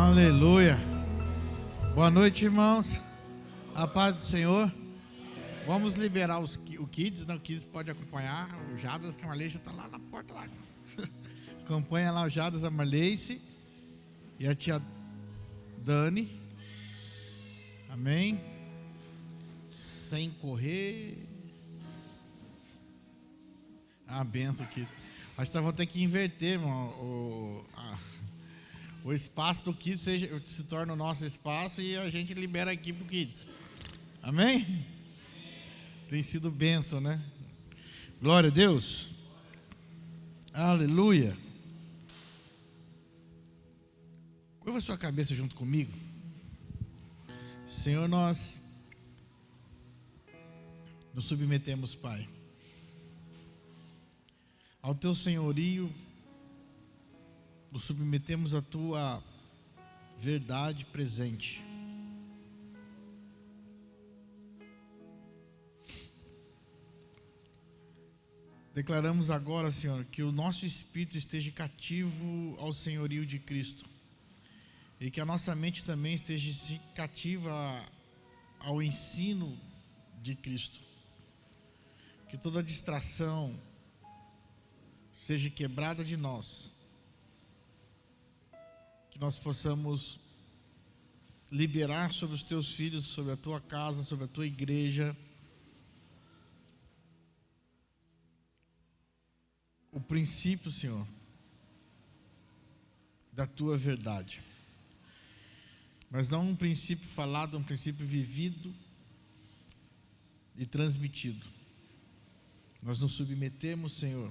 Aleluia. Boa noite, irmãos. A paz do Senhor. Vamos liberar o Kids, né? O Kids pode acompanhar. O Jadas, que a Marleice está lá na porta lá. Acompanha lá o Jadas, a Marleice e a tia Dani. Amém. Sem correr. A benção aqui. Acho que nós vamos ter que inverter, irmão, o espaço do Kids se torna o nosso espaço e a gente libera aqui para o Kids. Amém? Tem sido bênção, né? Glória a Deus. Aleluia. Curva a sua cabeça junto comigo. Senhor, nós nos submetemos, Pai, ao Teu senhorio. Nos submetemos à Tua verdade presente. Declaramos agora, Senhor, que o nosso espírito esteja cativo ao senhorio de Cristo e que a nossa mente também esteja cativa ao ensino de Cristo. Que toda distração seja quebrada de nós. Que nós possamos liberar sobre os Teus filhos, sobre a Tua casa, sobre a Tua igreja, o princípio, Senhor, da Tua verdade. Mas não um princípio falado, um princípio vivido e transmitido. Nós nos submetemos, Senhor,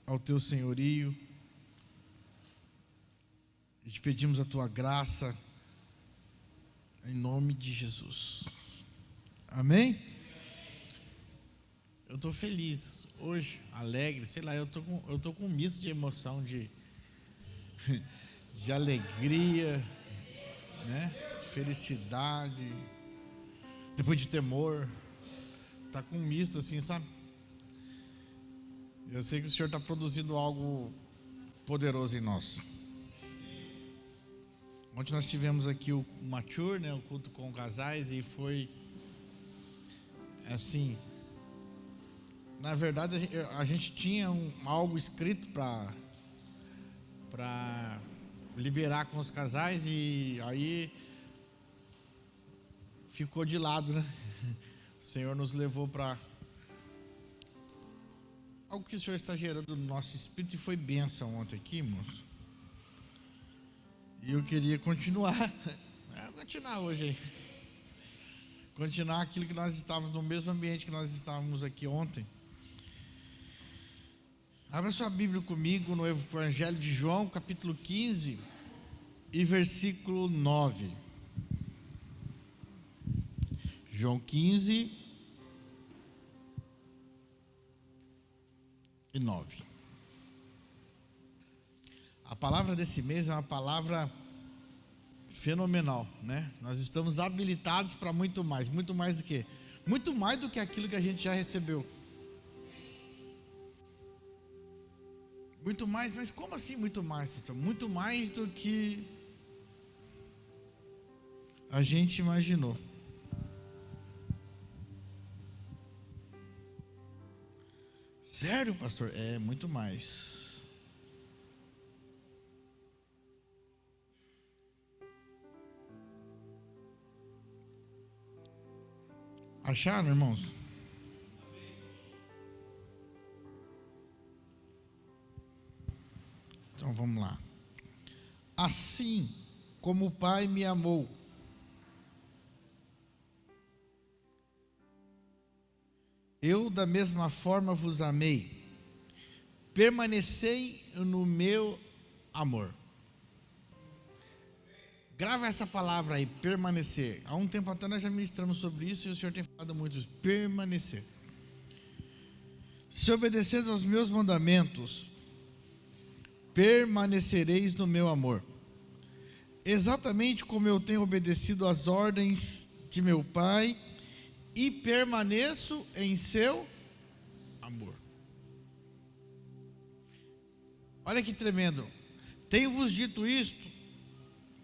ao Teu senhorio. E te pedimos a Tua graça, em nome de Jesus. Amém? Eu estou feliz hoje, alegre, sei lá, eu tô com um misto de emoção, de alegria, né? De felicidade, depois de temor. Está com um misto assim, sabe? Eu sei que o Senhor está produzindo algo poderoso em nós. Ontem nós tivemos aqui o Mature, né, o culto com casais, e foi assim, na verdade a gente tinha algo escrito para liberar com os casais, e aí ficou de lado, né? O Senhor nos levou para algo que o Senhor está gerando no nosso espírito, e foi bênção ontem aqui, irmãos. E eu queria continuar hoje aí. Continuar aquilo que nós estávamos no mesmo ambiente que nós estávamos aqui ontem. Abra sua Bíblia comigo no Evangelho de João, capítulo 15 e versículo 9. João 15 e 9. A palavra desse mês é uma palavra fenomenal, né? Nós estamos habilitados para muito mais do que? Muito mais do que aquilo que a gente já recebeu. Muito mais, mas como assim muito mais, pastor? Muito mais do que a gente imaginou. Sério, pastor? É muito mais. Acharam, irmãos? Então vamos lá. Assim como o Pai me amou, eu da mesma forma vos amei. Permanecei no meu amor. Grava essa palavra aí, permanecer. Há um tempo atrás nós já ministramos sobre isso e o Senhor tem falado muito isso, permanecer. Se obedeceis aos meus mandamentos, permanecereis no meu amor. Exatamente como eu tenho obedecido às ordens de meu Pai e permaneço em seu amor. Olha que tremendo. Tenho-vos dito isto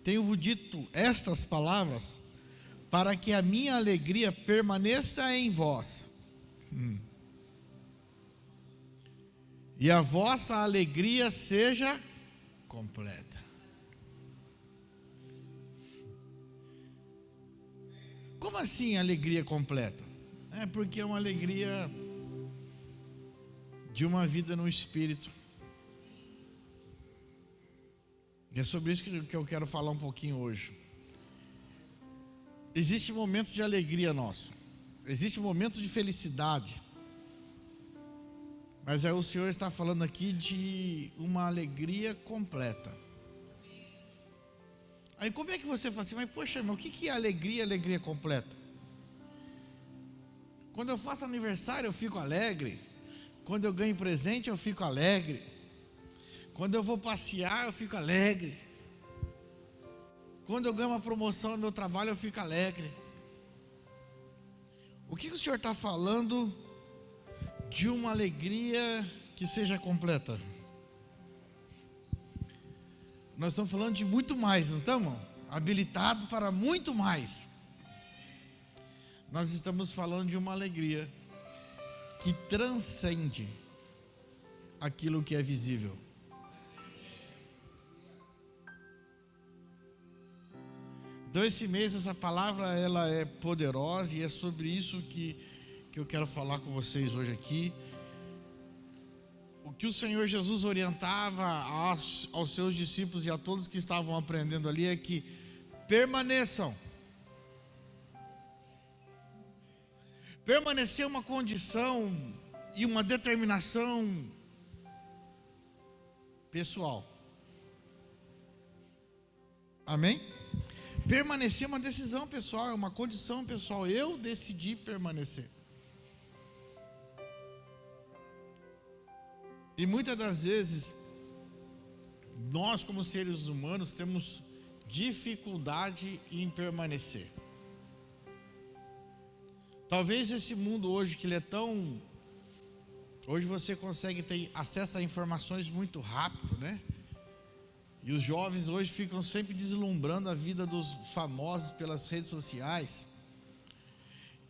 tenho-vos dito estas palavras, para que a minha alegria permaneça em vós, e a vossa alegria seja completa. Como assim alegria completa? É porque é uma alegria de uma vida no Espírito. E é sobre isso que eu quero falar um pouquinho hoje. Existem momentos de alegria nosso, existem momentos de felicidade, mas aí o Senhor está falando aqui de uma alegria completa. Aí como é que você fala assim, mas poxa, irmão, o que é alegria completa? Quando eu faço aniversário eu fico alegre, quando eu ganho presente eu fico alegre, quando eu vou passear eu fico alegre, quando eu ganho uma promoção no meu trabalho eu fico alegre. O que o Senhor está falando de uma alegria que seja completa? Nós estamos falando de muito mais, não estamos? Habilitado para muito mais. Nós estamos falando de uma alegria que transcende aquilo que é visível. Então esse mês essa palavra ela é poderosa e é sobre isso que eu quero falar com vocês hoje aqui. O que o Senhor Jesus orientava aos seus discípulos e a todos que estavam aprendendo ali é que permaneçam. Permanecer é uma condição e uma determinação pessoal. Amém? Permanecer é uma decisão pessoal, é uma condição pessoal. Eu decidi permanecer. E muitas das vezes, nós como seres humanos temos dificuldade em permanecer. Talvez esse mundo hoje que ele é tão... Hoje você consegue ter acesso a informações muito rápido, né? E os jovens hoje ficam sempre deslumbrando a vida dos famosos pelas redes sociais.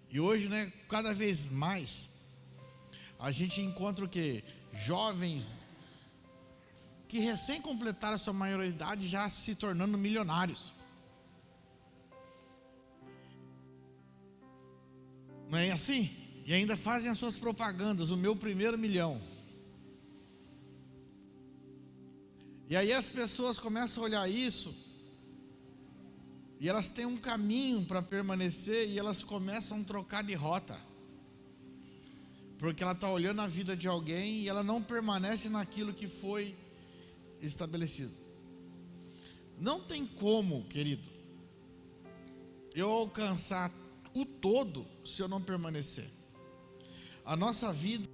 E hoje, né, cada vez mais, a gente encontra o quê? Jovens que recém completaram a sua maioridade já se tornando milionários. Não é assim? E ainda fazem as suas propagandas, o meu primeiro milhão. E aí as pessoas começam a olhar isso, e elas têm um caminho para permanecer, e elas começam a trocar de rota. Porque ela está olhando a vida de alguém e ela não permanece naquilo que foi estabelecido. Não tem como, querido, eu alcançar o todo se eu não permanecer. A nossa vida,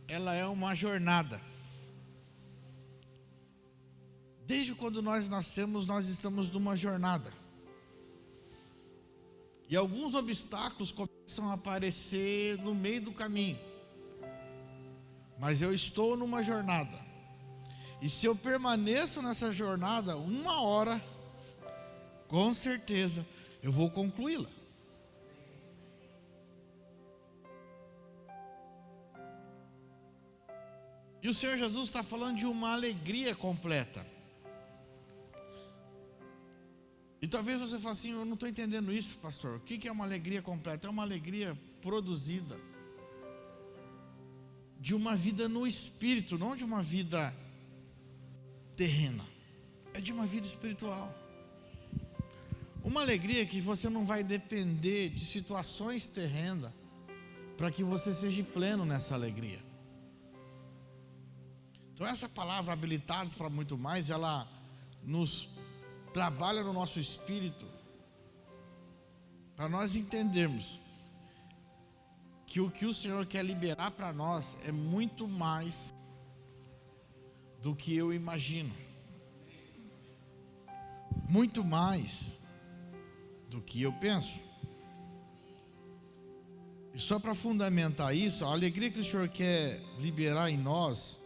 ela é uma jornada. Desde quando nós nascemos, nós estamos numa jornada. E alguns obstáculos começam a aparecer no meio do caminho. Mas eu estou numa jornada. E se eu permaneço nessa jornada, uma hora, com certeza, eu vou concluí-la. E o Senhor Jesus está falando de uma alegria completa. E talvez você fale assim, eu não estou entendendo isso, pastor. O que é uma alegria completa? É uma alegria produzida de uma vida no Espírito, não de uma vida terrena. É de uma vida espiritual. Uma alegria que você não vai depender de situações terrenas para que você seja pleno nessa alegria. Então essa palavra, habilitados para muito mais, ela nos trabalha no nosso espírito para nós entendermos que o que o Senhor quer liberar para nós é muito mais do que eu imagino, muito mais do que eu penso. E só para fundamentar isso, a alegria que o Senhor quer liberar em nós,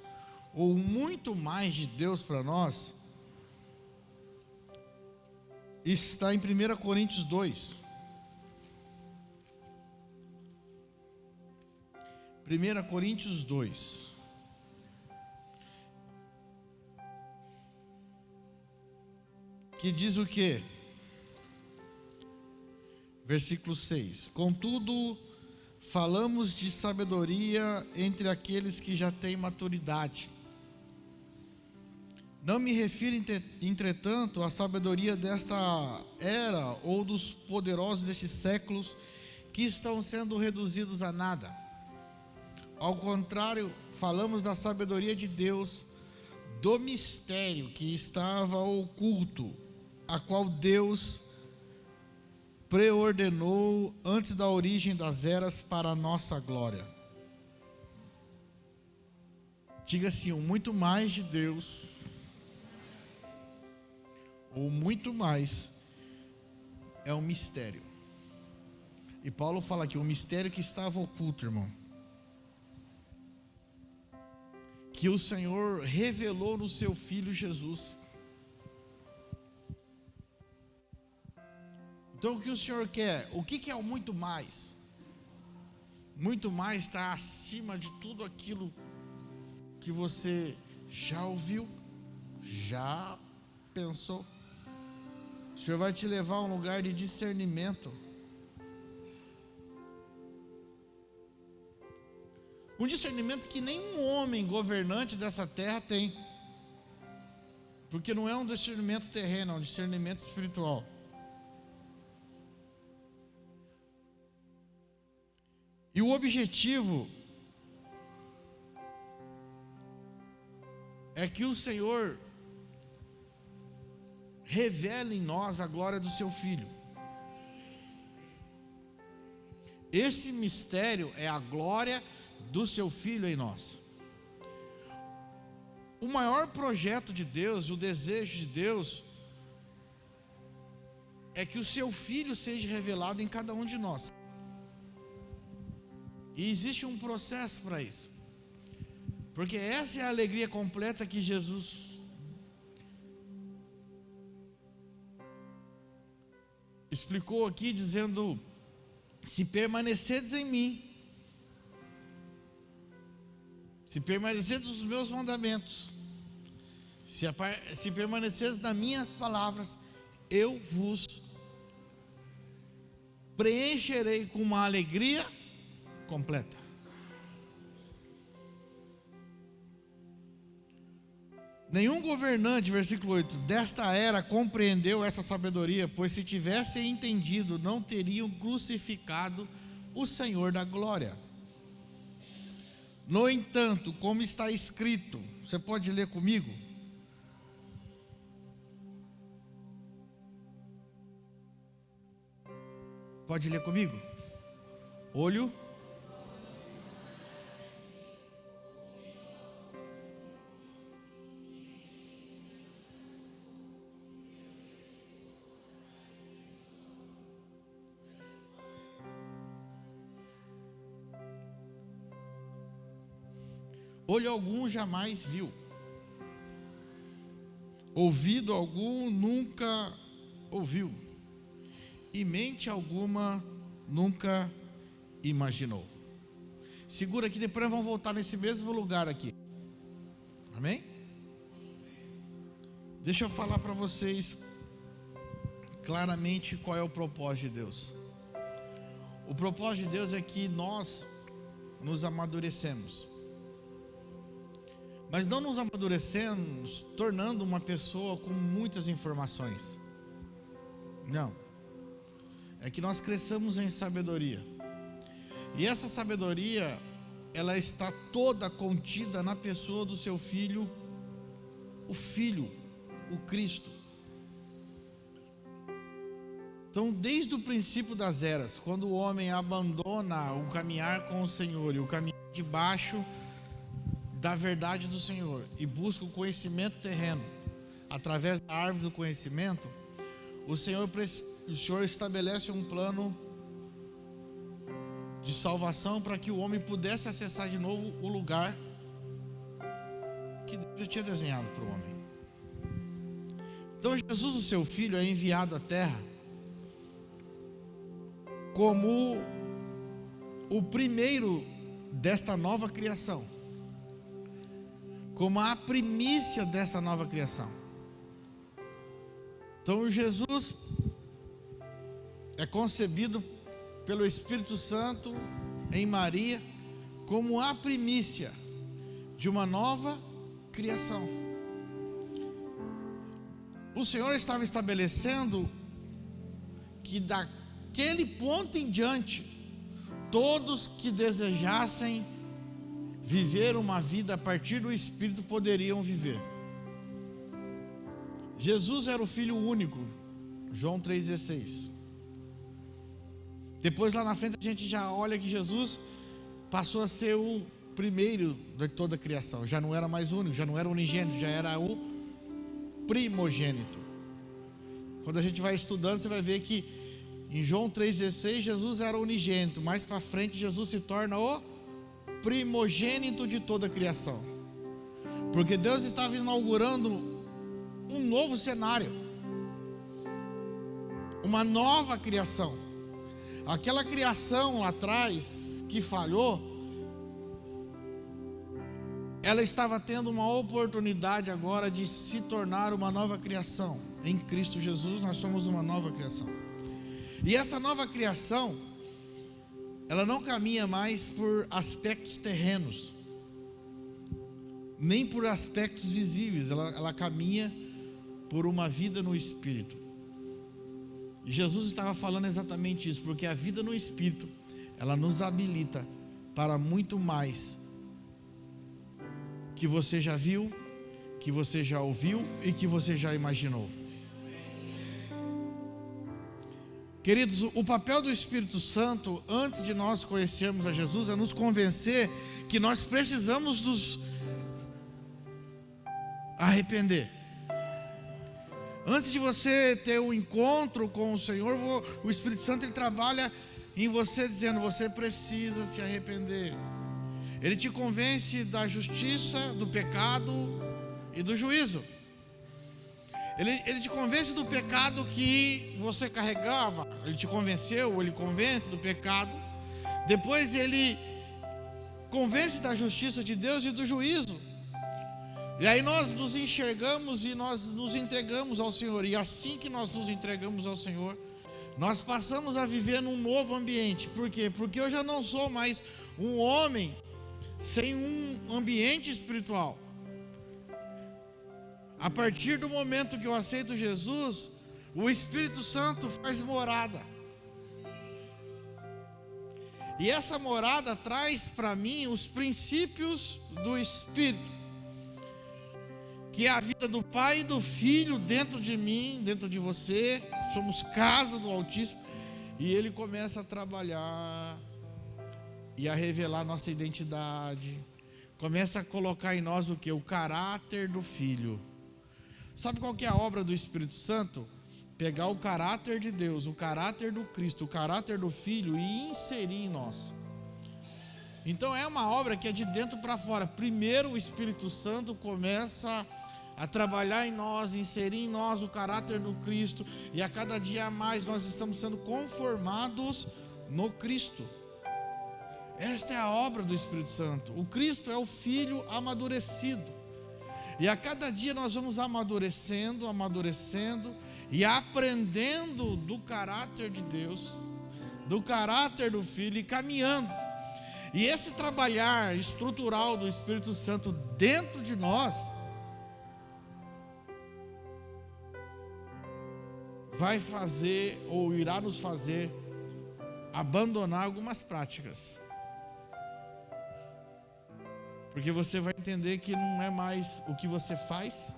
ou muito mais de Deus para nós, está em 1 Coríntios 2. 1 Coríntios 2. Que diz o quê? Versículo 6. Contudo, falamos de sabedoria entre aqueles que já têm maturidade. Não me refiro, entretanto, à sabedoria desta era ou dos poderosos destes séculos que estão sendo reduzidos a nada. Ao contrário, falamos da sabedoria de Deus, do mistério que estava oculto, a qual Deus preordenou antes da origem das eras para a nossa glória. Diga assim: o muito mais de Deus, ou muito mais, é um mistério. E Paulo fala aqui, o mistério que estava oculto, irmão, que o Senhor revelou no seu Filho Jesus. Então o que o Senhor quer? O que é o muito mais? Muito mais está acima de tudo aquilo que você já ouviu, já pensou. O Senhor vai te levar a um lugar de discernimento. Um discernimento que nenhum homem governante dessa terra tem. Porque não é um discernimento terreno, é um discernimento espiritual. E o objetivo é que o Senhor revele em nós a glória do seu Filho. Esse mistério é a glória do seu Filho em nós. O maior projeto de Deus, o desejo de Deus, é que o seu Filho seja revelado em cada um de nós. E existe um processo para isso, porque essa é a alegria completa que Jesus explicou aqui, dizendo: se permaneceres em mim, se permaneceres nos meus mandamentos, se permaneceres nas minhas palavras, eu vos preencherei com uma alegria completa. Nenhum governante, versículo 8, desta era compreendeu essa sabedoria, pois se tivessem entendido, não teriam crucificado o Senhor da glória. No entanto, como está escrito, você pode ler comigo? Pode ler comigo? Olho. Olho algum jamais viu, ouvido algum nunca ouviu, e mente alguma nunca imaginou. Segura aqui, depois nós vamos voltar nesse mesmo lugar aqui. Amém? Deixa eu falar para vocês claramente qual é o propósito de Deus. O propósito de Deus é que nós nos amadurecemos. Mas não nos amadurecemos tornando uma pessoa com muitas informações. Não. É que nós cresçamos em sabedoria. E essa sabedoria, ela está toda contida na pessoa do seu Filho, o Cristo. Então, desde o princípio das eras, quando o homem abandona o caminhar com o Senhor e o caminhar debaixo da verdade do Senhor e busca o conhecimento terreno através da árvore do conhecimento, o Senhor estabelece um plano de salvação para que o homem pudesse acessar de novo o lugar que Deus já tinha desenhado para o homem. Então Jesus, o seu Filho, é enviado à terra como o primeiro desta nova criação, como a primícia dessa nova criação. Então Jesus é concebido pelo Espírito Santo em Maria como a primícia de uma nova criação. O Senhor estava estabelecendo que daquele ponto em diante, todos que desejassem viver uma vida a partir do Espírito poderiam viver. Jesus era o Filho único, João 3,16. Depois lá na frente a gente já olha que Jesus passou a ser o primeiro de toda a criação. Já não era mais único, já não era unigênito, já era o primogênito. Quando a gente vai estudando, você vai ver que em João 3,16 Jesus era unigênito. Mais para frente Jesus se torna o primogênito de toda a criação, porque Deus estava inaugurando um novo cenário, uma nova criação. Aquela criação lá atrás que falhou, ela estava tendo uma oportunidade agora de se tornar uma nova criação. Em Cristo Jesus nós somos uma nova criação. E essa nova criação, ela não caminha mais por aspectos terrenos, nem por aspectos visíveis. Ela caminha por uma vida no Espírito. E Jesus estava falando exatamente isso, porque a vida no Espírito, ela nos habilita para muito mais que você já viu, que você já ouviu e que você já imaginou. Queridos, o papel do Espírito Santo, antes de nós conhecermos a Jesus, é nos convencer que nós precisamos nos arrepender. Antes de você ter um encontro com o Senhor, o Espírito Santo ele trabalha em você dizendo: você precisa se arrepender. Ele te convence da justiça, do pecado e do juízo. Ele te convence do pecado que você carregava. Ele te convenceu, ele convence do pecado. Depois ele convence da justiça de Deus e do juízo. E aí nós nos enxergamos e nós nos entregamos ao Senhor. E assim que nós nos entregamos ao Senhor, nós passamos a viver num novo ambiente. Por quê? Porque eu já não sou mais um homem sem um ambiente espiritual. A partir do momento que eu aceito Jesus, o Espírito Santo faz morada. E essa morada traz para mim os princípios do Espírito, que é a vida do Pai e do Filho dentro de mim, dentro de você. Somos casa do Altíssimo. E Ele começa a trabalhar e a revelar nossa identidade. Começa a colocar em nós o que? O caráter do Filho. Sabe qual que é a obra do Espírito Santo? Pegar o caráter de Deus, o caráter do Cristo, o caráter do Filho e inserir em nós. Então é uma obra que é de dentro para fora. Primeiro o Espírito Santo começa a trabalhar em nós, inserir em nós o caráter do Cristo, e a cada dia mais nós estamos sendo conformados no Cristo. Esta é a obra do Espírito Santo. O Cristo é o Filho amadurecido. E a cada dia nós vamos amadurecendo e aprendendo do caráter de Deus, do caráter do Filho e caminhando. E esse trabalhar estrutural do Espírito Santo dentro de nós vai fazer ou irá nos fazer abandonar algumas práticas. Porque você vai entender que não é mais o que você faz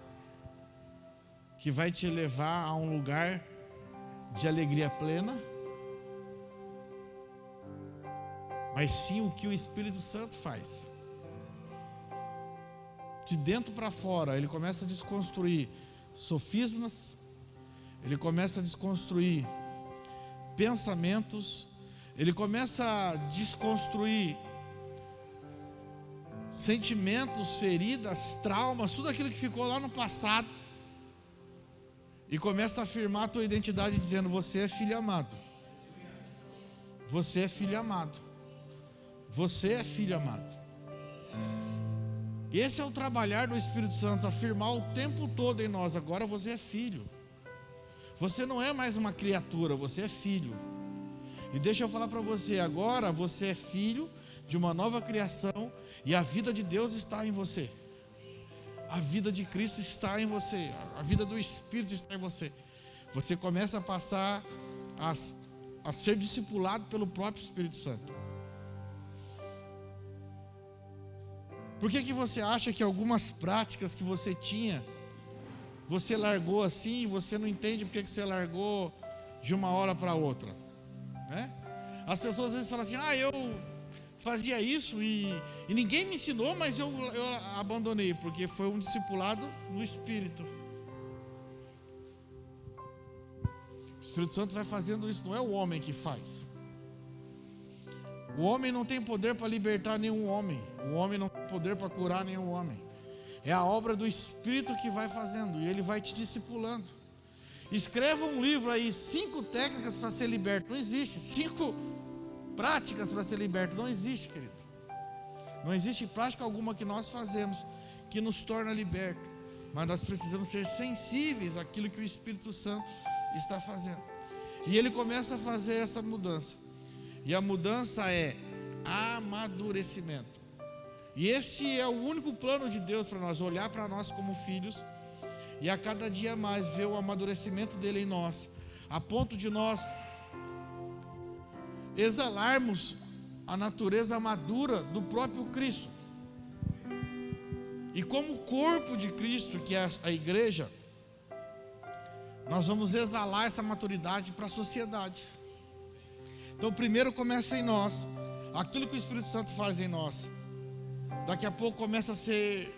que vai te levar a um lugar de alegria plena, mas sim o que o Espírito Santo faz. De dentro para fora, ele começa a desconstruir sofismas, ele começa a desconstruir pensamentos, ele começa a desconstruir sentimentos, feridas, traumas, tudo aquilo que ficou lá no passado. e começa a afirmar a tua identidade dizendo: você é filho amado. Você é filho amado. Você é filho amado. Esse é o trabalhar do Espírito Santo, afirmar o tempo todo em nós: agora você é filho. Você não é mais uma criatura, você é filho. E deixa eu falar para você, agora você é filho de uma nova criação, e a vida de Deus está em você. A vida de Cristo está em você. A vida do Espírito está em você. Você começa a passar a ser discipulado pelo próprio Espírito Santo. Por que você acha que algumas práticas que você tinha, você largou assim, e você não entende porque que você largou de uma hora para outra, né? As pessoas às vezes falam assim: eu fazia isso e ninguém me ensinou, mas eu abandonei, porque foi um discipulado no Espírito. O Espírito Santo vai fazendo isso, não é o homem que faz. O homem não tem poder para libertar nenhum homem. O homem não tem poder para curar nenhum homem. É a obra do Espírito que vai fazendo, e Ele vai te discipulando. Escreva um livro aí, 5 técnicas para ser liberto. Não existe. 5 práticas para ser liberto. Não existe, querido. Não existe prática alguma que nós fazemos que nos torna liberto. Mas nós precisamos ser sensíveis àquilo que o Espírito Santo está fazendo. E Ele começa a fazer essa mudança. E a mudança é amadurecimento. E esse é o único plano de Deus para nós, olhar para nós como filhos e a cada dia mais ver o amadurecimento dele em nós, a ponto de nós exalarmos a natureza madura do próprio Cristo. E como corpo de Cristo, que é a igreja, nós vamos exalar essa maturidade para a sociedade. Então primeiro começa em nós, aquilo que o Espírito Santo faz em nós, daqui a pouco começa a ser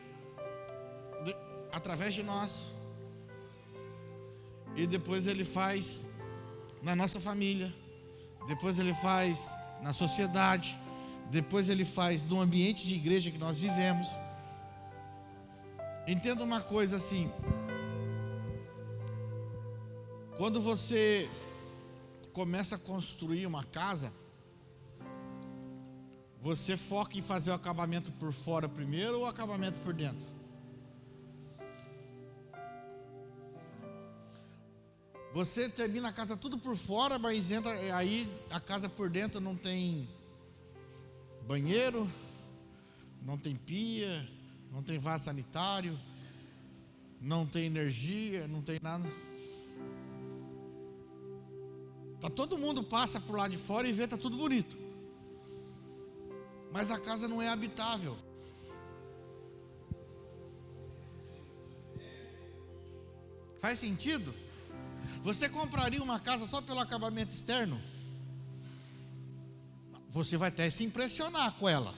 através de nós, e depois Ele faz na nossa família, depois Ele faz na sociedade, depois Ele faz no ambiente de igreja que nós vivemos. Entenda uma coisa assim: quando você começa a construir uma casa, você foca em fazer o acabamento por fora primeiro ou o acabamento por dentro? Você termina a casa tudo por fora, mas entra aí a casa por dentro não tem banheiro, não tem pia, não tem vaso sanitário, não tem energia, não tem nada. Todo mundo passa por lá de fora e vê, está tudo bonito, mas a casa não é habitável. Faz sentido? Você compraria uma casa só pelo acabamento externo? Você vai até se impressionar com ela.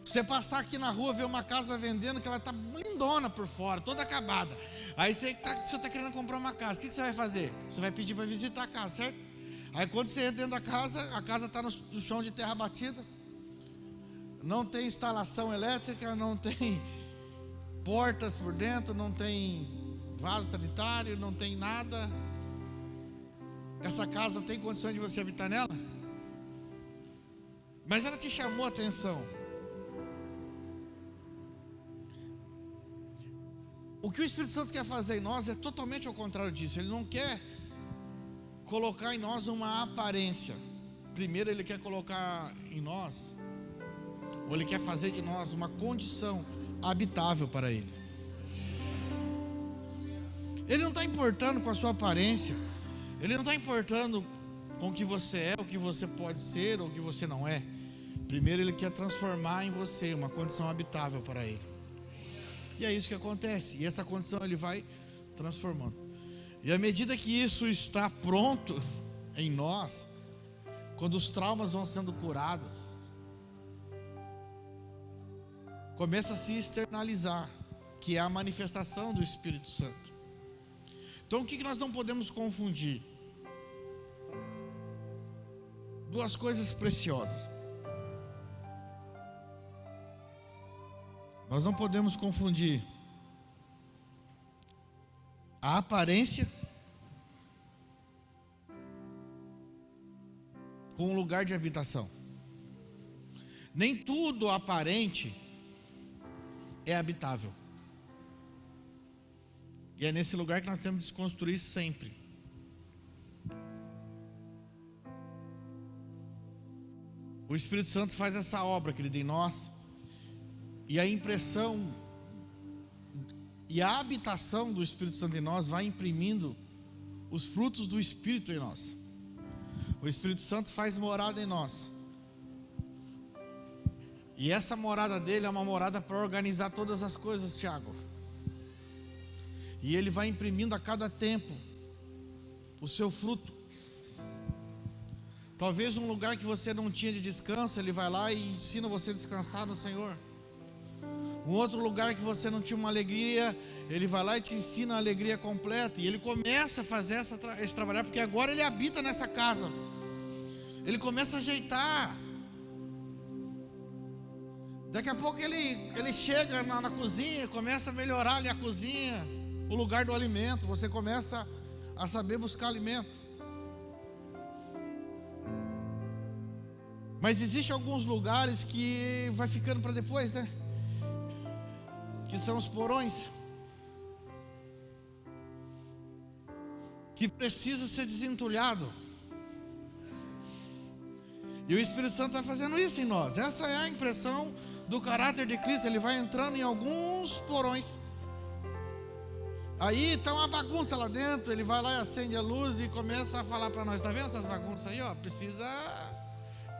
Você passar aqui na rua, ver uma casa vendendo, que ela está lindona por fora, toda acabada. Aí você está querendo comprar uma casa, o que você vai fazer? Você vai pedir para visitar a casa, certo? Aí quando você entra dentro da casa, a casa está no chão de terra batida, não tem instalação elétrica, não tem portas por dentro, não tem vaso sanitário, não tem nada. Essa casa tem condições de você habitar nela? Mas ela te chamou a atenção. O que o Espírito Santo quer fazer em nós é totalmente ao contrário disso. Ele não quer colocar em nós uma aparência. Primeiro Ele quer colocar em nós, ou Ele quer fazer de nós uma condição habitável para Ele. Ele não está importando com a sua aparência. Ele não está importando com o que você é, o que você pode ser, ou o que você não é. Primeiro Ele quer transformar em você uma condição habitável para Ele. E é isso que acontece. E essa condição Ele vai transformando. E à medida que isso está pronto em nós, quando os traumas vão sendo curados, começa a se externalizar, que é a manifestação do Espírito Santo. Então o que nós não podemos confundir? Duas coisas preciosas. Nós não podemos confundir a aparência com um lugar de habitação. Nem tudo aparente é habitável. E é nesse lugar que nós temos de se construir sempre. O Espírito Santo faz essa obra, querido, em nós. E a impressão e a habitação do Espírito Santo em nós vai imprimindo os frutos do Espírito em nós. O Espírito Santo faz morada em nós. E essa morada dele é uma morada para organizar todas as coisas, Tiago. E ele vai imprimindo a cada tempo o seu fruto. Talvez um lugar que você não tinha de descanso, ele vai lá e ensina você a descansar no Senhor. Um outro lugar que você não tinha uma alegria, ele vai lá e te ensina a alegria completa. E ele começa a fazer esse trabalhar, porque agora ele habita nessa casa. Ele começa a ajeitar. Daqui a pouco ele chega na cozinha, começa a melhorar ali a cozinha, o lugar do alimento. Você começa a saber buscar alimento. Mas existem alguns lugares que vai ficando para depois, né? Que são os porões, que precisa ser desentulhado. E o Espírito Santo está fazendo isso em nós. Essa é a impressão do caráter de Cristo. Ele vai entrando em alguns porões. Aí está uma bagunça lá dentro. Ele vai lá e acende a luz e começa a falar para nós: está vendo essas bagunças aí? Ó, precisa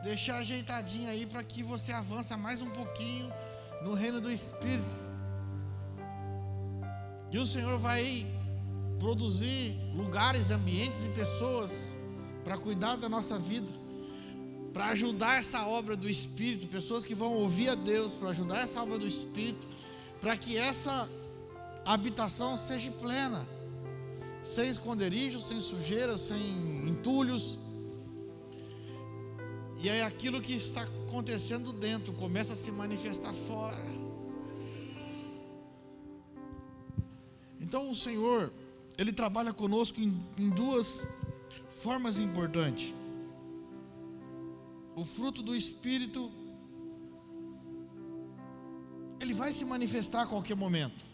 deixar ajeitadinho aí para que você avance mais um pouquinho no reino do Espírito. E o Senhor vai produzir lugares, ambientes e pessoas para cuidar da nossa vida, para ajudar essa obra do Espírito, pessoas que vão ouvir a Deus, para ajudar essa obra do Espírito, para que essa habitação seja plena, sem esconderijos, sem sujeira, sem entulhos. E aí aquilo que está acontecendo dentro começa a se manifestar fora. Então o Senhor, Ele trabalha conosco em duas formas importantes. O fruto do Espírito, ele vai se manifestar a qualquer momento.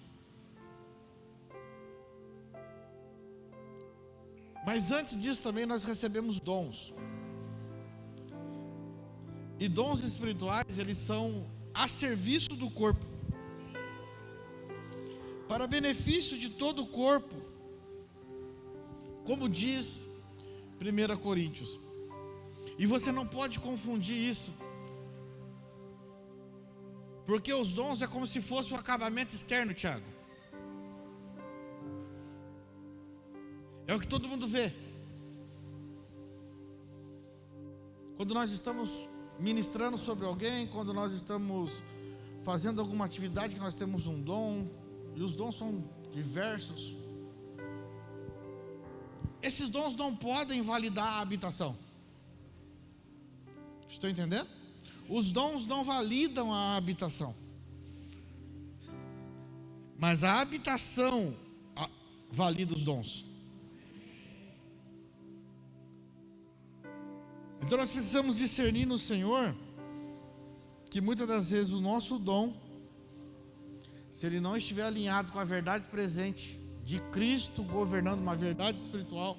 Mas antes disso também nós recebemos dons. E dons espirituais, eles são a serviço do corpo, para benefício de todo o corpo, como diz 1 Coríntios. E você não pode confundir isso, porque os dons é como se fosse um acabamento externo, Tiago. É o que todo mundo vê. Quando nós estamos ministrando sobre alguém, quando nós estamos fazendo alguma atividade que nós temos um dom, e os dons são diversos. Esses dons não podem validar a habitação. Estou entendendo? Os dons não validam a habitação, mas a habitação valida os dons. Então nós precisamos discernir no Senhor que muitas das vezes o nosso dom, se ele não estiver alinhado com a verdade presente de Cristo governando uma verdade espiritual,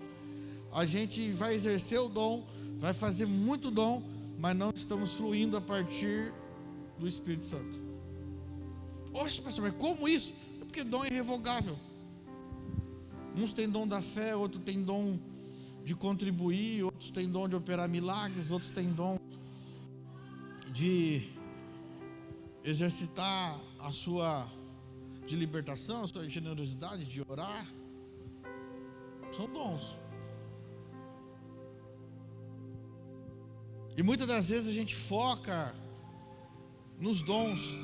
a gente vai exercer o dom, vai fazer muito dom, mas não estamos fluindo a partir do Espírito Santo. Poxa, pastor, mas como isso? É porque dom é irrevogável. Uns têm dom da fé, outros têm dom de contribuir, outros têm dom de operar milagres, outros têm dom de exercitar a sua de libertação, a sua generosidade, de orar. São dons. E muitas das vezes a gente foca nos dons.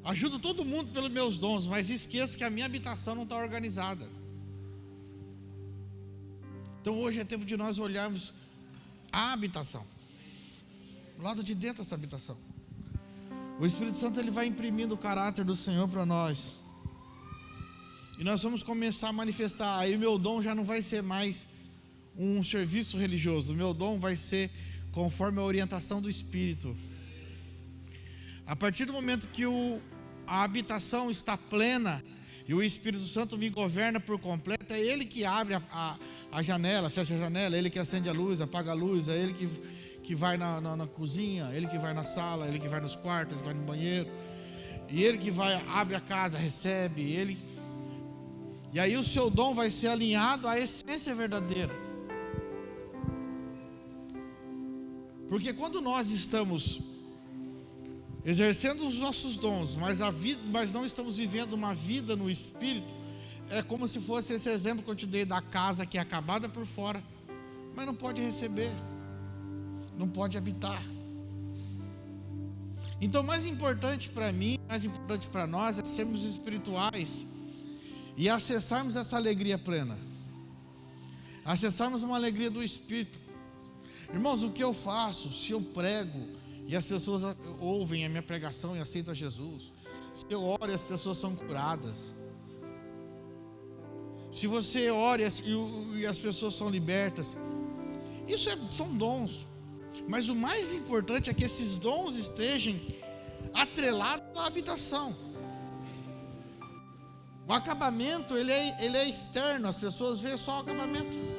Ajudo todo mundo pelos meus dons, mas esqueço que a minha habitação não está organizada. Então hoje é tempo de nós olharmos a habitação, o lado de dentro dessa habitação. O Espírito Santo, ele vai imprimindo o caráter do Senhor para nós, e nós vamos começar a manifestar. Aí o meu dom já não vai ser mais um serviço religioso. O meu dom vai ser conforme a orientação do Espírito. A partir do momento que a habitação está plena e o Espírito Santo me governa por completo, é Ele que abre a janela, fecha a janela, Ele que acende a luz, apaga a luz, é Ele que vai na cozinha, Ele que vai na sala, Ele que vai nos quartos, vai no banheiro, e Ele que abre a casa, recebe, Ele. E aí o seu dom vai ser alinhado à essência verdadeira. Porque quando nós estamos exercendo os nossos dons, mas não estamos vivendo uma vida no Espírito, é como se fosse esse exemplo que eu te dei da casa que é acabada por fora, mas não pode receber, não pode habitar. Então, mais importante para mim, mais importante para nós é sermos espirituais e acessarmos essa alegria plena, acessarmos uma alegria do Espírito. Irmãos, o que eu faço, se eu prego e as pessoas ouvem a minha pregação e aceitam Jesus, se eu oro e as pessoas são curadas, se você ora e as pessoas são libertas, isso são dons. Mas o mais importante é que esses dons estejam atrelados à habitação. O acabamento, ele é externo, as pessoas veem só o acabamento.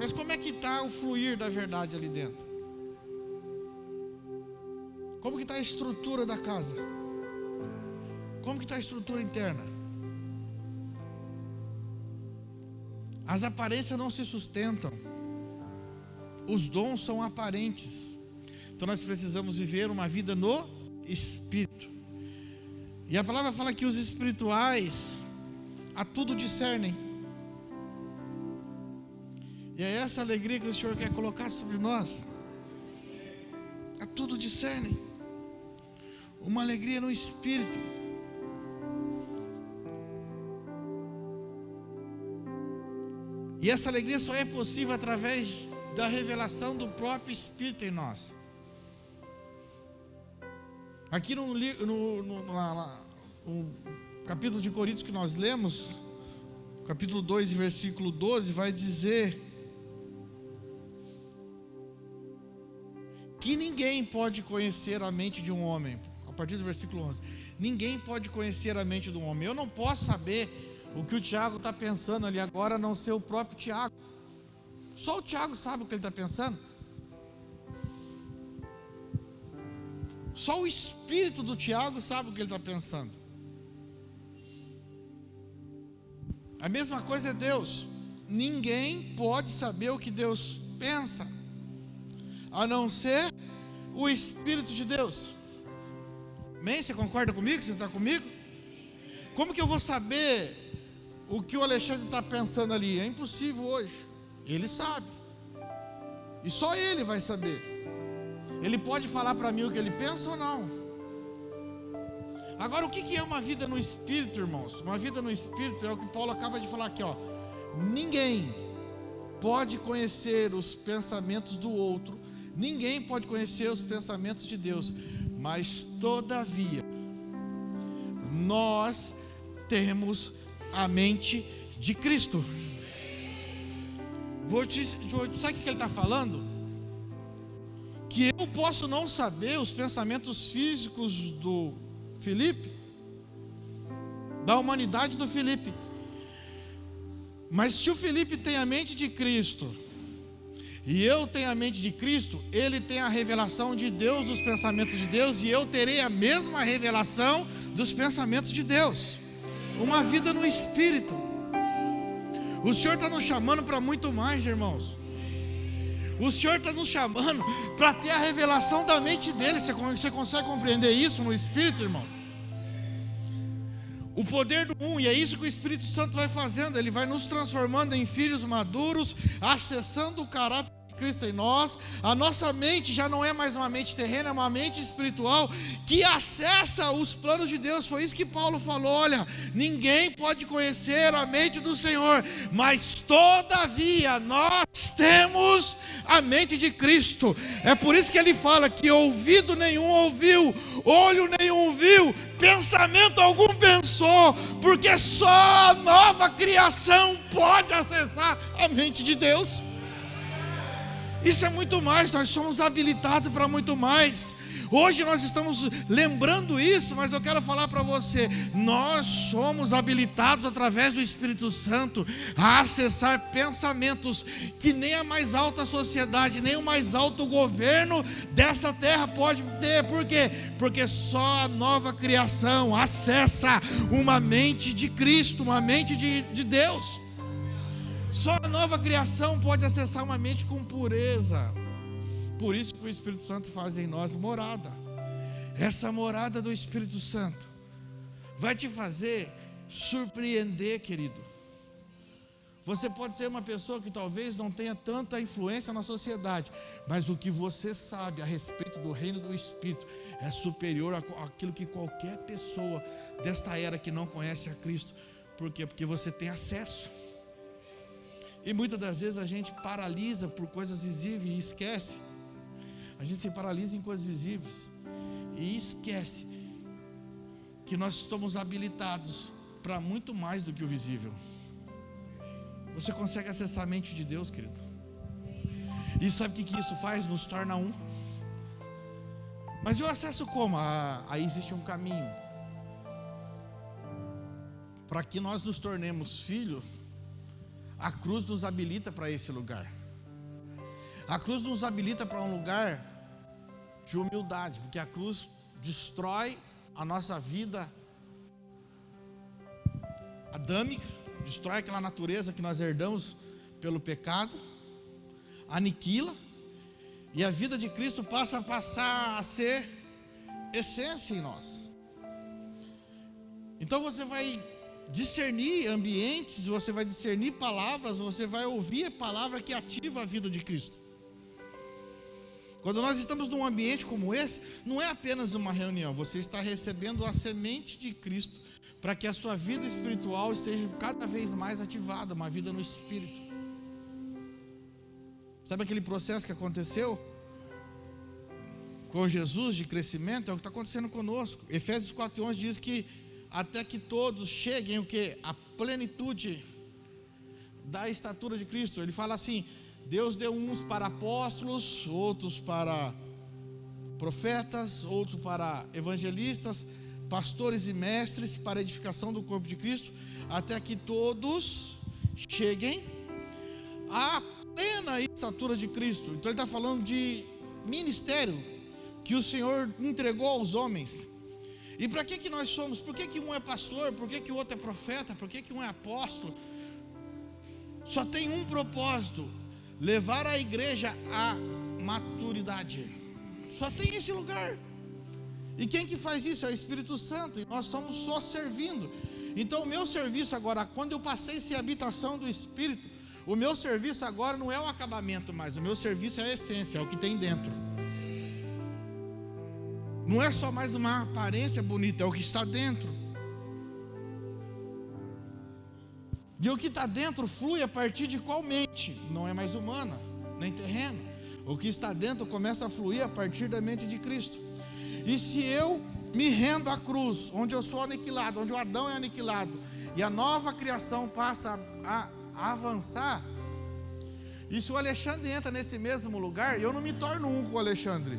Mas como é que está o fluir da verdade ali dentro? Como que está a estrutura da casa? Como que está a estrutura interna? As aparências não se sustentam. Os dons são aparentes. Então nós precisamos viver uma vida no Espírito. E a palavra fala que os espirituais a tudo discernem. E é essa alegria que o Senhor quer colocar sobre nós. A tudo discernem. Uma alegria no Espírito. E essa alegria só é possível através da revelação do próprio Espírito em nós. Aqui no capítulo de Coríntios que nós lemos, capítulo 2, versículo 12, vai dizer que ninguém pode conhecer a mente de um homem. A partir do versículo 11, ninguém pode conhecer a mente de um homem. Eu não posso saber o que o Tiago está pensando ali agora, a não ser o próprio Tiago. Só o Tiago sabe o que ele está pensando. Só o espírito do Tiago sabe o que ele está pensando. A mesma coisa é Deus. Ninguém pode saber o que Deus pensa, a não ser o Espírito de Deus. Amém? Você concorda comigo? Você está comigo? Como que eu vou saber o que o Alexandre está pensando ali? É impossível hoje. Ele sabe. E só ele vai saber. Ele pode falar para mim o que ele pensa ou não. Agora, o que é uma vida no Espírito, irmãos? Uma vida no Espírito é o que Paulo acaba de falar aqui, ó. Ninguém pode conhecer os pensamentos do outro. Ninguém pode conhecer os pensamentos de Deus. Mas, todavia, nós temos a mente de Cristo. Sabe o que ele está falando? Que eu posso não saber os pensamentos físicos do Felipe, da humanidade do Felipe, mas se o Felipe tem a mente de Cristo e eu tenho a mente de Cristo, ele tem a revelação de Deus, dos pensamentos de Deus, e eu terei a mesma revelação dos pensamentos de Deus. Uma vida no Espírito. O Senhor está nos chamando para muito mais, irmãos. O Senhor está nos chamando para ter a revelação da mente dele. Você consegue compreender isso no Espírito, irmãos? O poder do e é isso que o Espírito Santo vai fazendo. Ele vai nos transformando em filhos maduros, acessando o caráter de Cristo em nós. A nossa mente já não é mais uma mente terrena, é uma mente espiritual que acessa os planos de Deus. Foi isso que Paulo falou: olha, ninguém pode conhecer a mente do Senhor, mas todavia nós temos a mente de Cristo. É por isso que ele fala que ouvido nenhum ouviu, olho nenhum viu, pensamento algum pensou, porque só a nova criação pode acessar a mente de Deus. Isso é muito mais, nós somos habilitados para muito mais. Hoje nós estamos lembrando isso, mas eu quero falar para você, nós somos habilitados através do Espírito Santo a acessar pensamentos que nem a mais alta sociedade, nem o mais alto governo dessa terra pode ter. Por quê? Porque só a nova criação acessa uma mente de Cristo, uma mente de Deus. Só a nova criação pode acessar uma mente com pureza. Por isso que o Espírito Santo faz em nós morada. Essa morada do Espírito Santo vai te fazer surpreender, querido. Você pode ser uma pessoa que talvez não tenha tanta influência na sociedade, mas o que você sabe a respeito do reino do Espírito é superior àquilo que qualquer pessoa desta era que não conhece a Cristo. Por quê? Porque você tem acesso. E muitas das vezes a gente paralisa por coisas visíveis e esquece. A gente se paralisa em coisas visíveis e esquece que nós estamos habilitados para muito mais do que o visível. Você consegue acessar a mente de Deus, querido? E sabe o que isso faz? Nos torna um. Mas eu acesso como? Aí existe um caminho. Para que nós nos tornemos filhos, a cruz nos habilita para esse lugar. A cruz nos habilita para um lugar de humildade, porque a cruz destrói a nossa vida adâmica, destrói aquela natureza que nós herdamos pelo pecado, aniquila, e a vida de Cristo passa a ser essência em nós. Então você vai discernir ambientes, você vai discernir palavras, você vai ouvir a palavra que ativa a vida de Cristo. Quando nós estamos num ambiente como esse, não é apenas uma reunião, você está recebendo a semente de Cristo para que a sua vida espiritual esteja cada vez mais ativada, uma vida no Espírito. Sabe aquele processo que aconteceu com Jesus de crescimento? É o que está acontecendo conosco. Efésios 4:11 diz que até que todos cheguem o quê? A plenitude da estatura de Cristo. Ele fala assim: Deus deu uns para apóstolos, outros para profetas, outros para evangelistas, pastores e mestres, para a edificação do corpo de Cristo, até que todos cheguem à plena estatura de Cristo. Então ele está falando de ministério que o Senhor entregou aos homens. E para que nós somos? Por que um é pastor? Por que o outro é profeta? Por que um é apóstolo? Só tem um propósito: levar a igreja à maturidade. Só tem esse lugar. E quem que faz isso? É o Espírito Santo. E nós estamos só servindo. Então o meu serviço agora, quando eu passei a ser habitação do Espírito, o meu serviço agora não é o acabamento mais. O meu serviço é a essência, é o que tem dentro. Não é só mais uma aparência bonita, é o que está dentro. E o que está dentro flui a partir de qual mente? Não é mais humana, nem terreno. O que está dentro começa a fluir a partir da mente de Cristo. E se eu me rendo à cruz, onde eu sou aniquilado, onde o Adão é aniquilado, e a nova criação passa a avançar, e se o Alexandre entra nesse mesmo lugar, eu não me torno um com o Alexandre,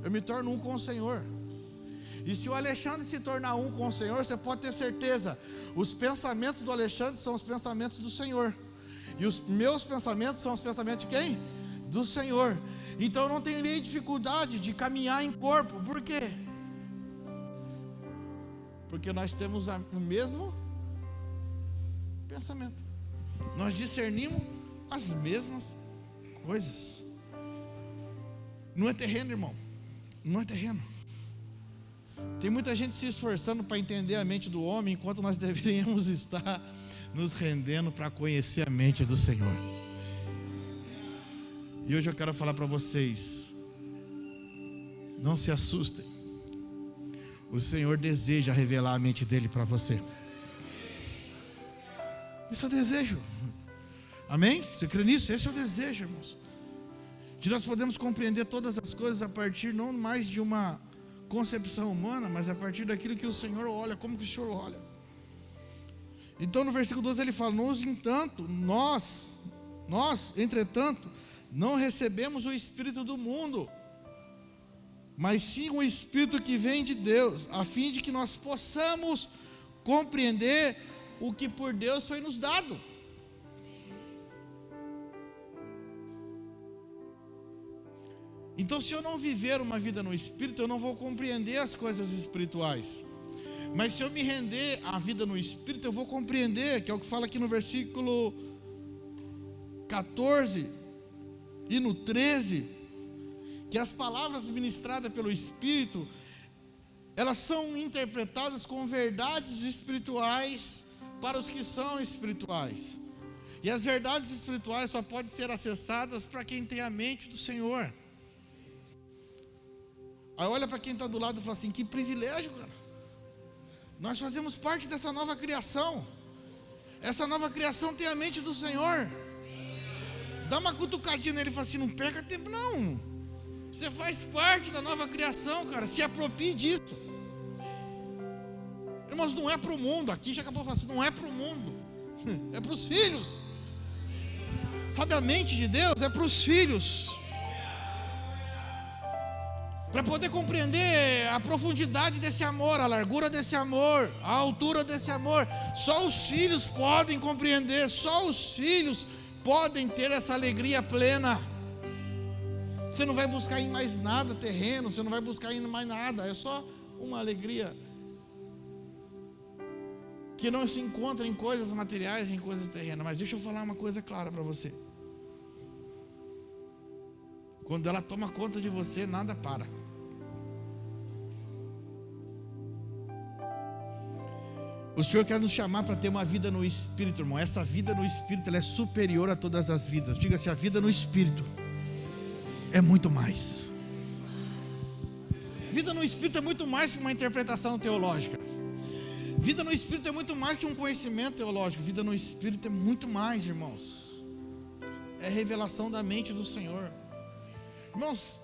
eu me torno um com o Senhor. E se o Alexandre se tornar um com o Senhor, você pode ter certeza, os pensamentos do Alexandre são os pensamentos do Senhor, e os meus pensamentos são os pensamentos de quem? Do Senhor. Então eu não tenho nem dificuldade de caminhar em corpo. Por quê? Porque nós temos o mesmo pensamento, nós discernimos as mesmas coisas. Não é terreno, irmão, não é terreno. Tem muita gente se esforçando para entender a mente do homem, enquanto nós deveríamos estar nos rendendo para conhecer a mente do Senhor. E hoje eu quero falar para vocês: não se assustem. O Senhor deseja revelar a mente dele para você. Esse é o desejo. Amém? Você crê nisso? Esse é o desejo, irmãos. De nós podemos compreender todas as coisas a partir não mais de uma concepção humana, mas a partir daquilo que o Senhor olha, como que o Senhor olha. Então no versículo 12 ele fala: nós, entretanto, Não recebemos o espírito do mundo, mas sim o espírito que vem de Deus, a fim de que nós possamos compreender o que por Deus foi nos dado. Então, se eu não viver uma vida no Espírito, eu não vou compreender as coisas espirituais. Mas se eu me render à vida no Espírito, eu vou compreender, que é o que fala aqui no versículo 14 e no 13, que as palavras ministradas pelo Espírito, elas são interpretadas com verdades espirituais para os que são espirituais. E as verdades espirituais só podem ser acessadas para quem tem a mente do Senhor. Aí olha para quem está do lado e fala assim: que privilégio, cara. Nós fazemos parte dessa nova criação. Essa nova criação tem a mente do Senhor. Dá uma cutucadinha nele e fala assim: não perca tempo não. Você faz parte da nova criação, cara. Se aproprie disso. Irmãos, não é para o mundo. Aqui já acabou de falar assim: não é para o mundo. É para os filhos. Sabe, a mente de Deus é para os filhos. Para poder compreender a profundidade desse amor, a largura desse amor, a altura desse amor, só os filhos podem compreender, só os filhos podem ter essa alegria plena. Você não vai buscar em mais nada terreno, você não vai buscar em mais nada, é só uma alegria que não se encontra em coisas materiais, em coisas terrenas. Mas deixa eu falar uma coisa clara para você: quando ela toma conta de você, nada para. O Senhor quer nos chamar para ter uma vida no Espírito, irmão. Essa vida no Espírito, ela é superior a todas as vidas. Diga-se, a vida no Espírito é muito mais. Vida no Espírito é muito mais que uma interpretação teológica. Vida no Espírito é muito mais que um conhecimento teológico. Vida no Espírito é muito mais, irmãos. É revelação da mente do Senhor. Irmãos,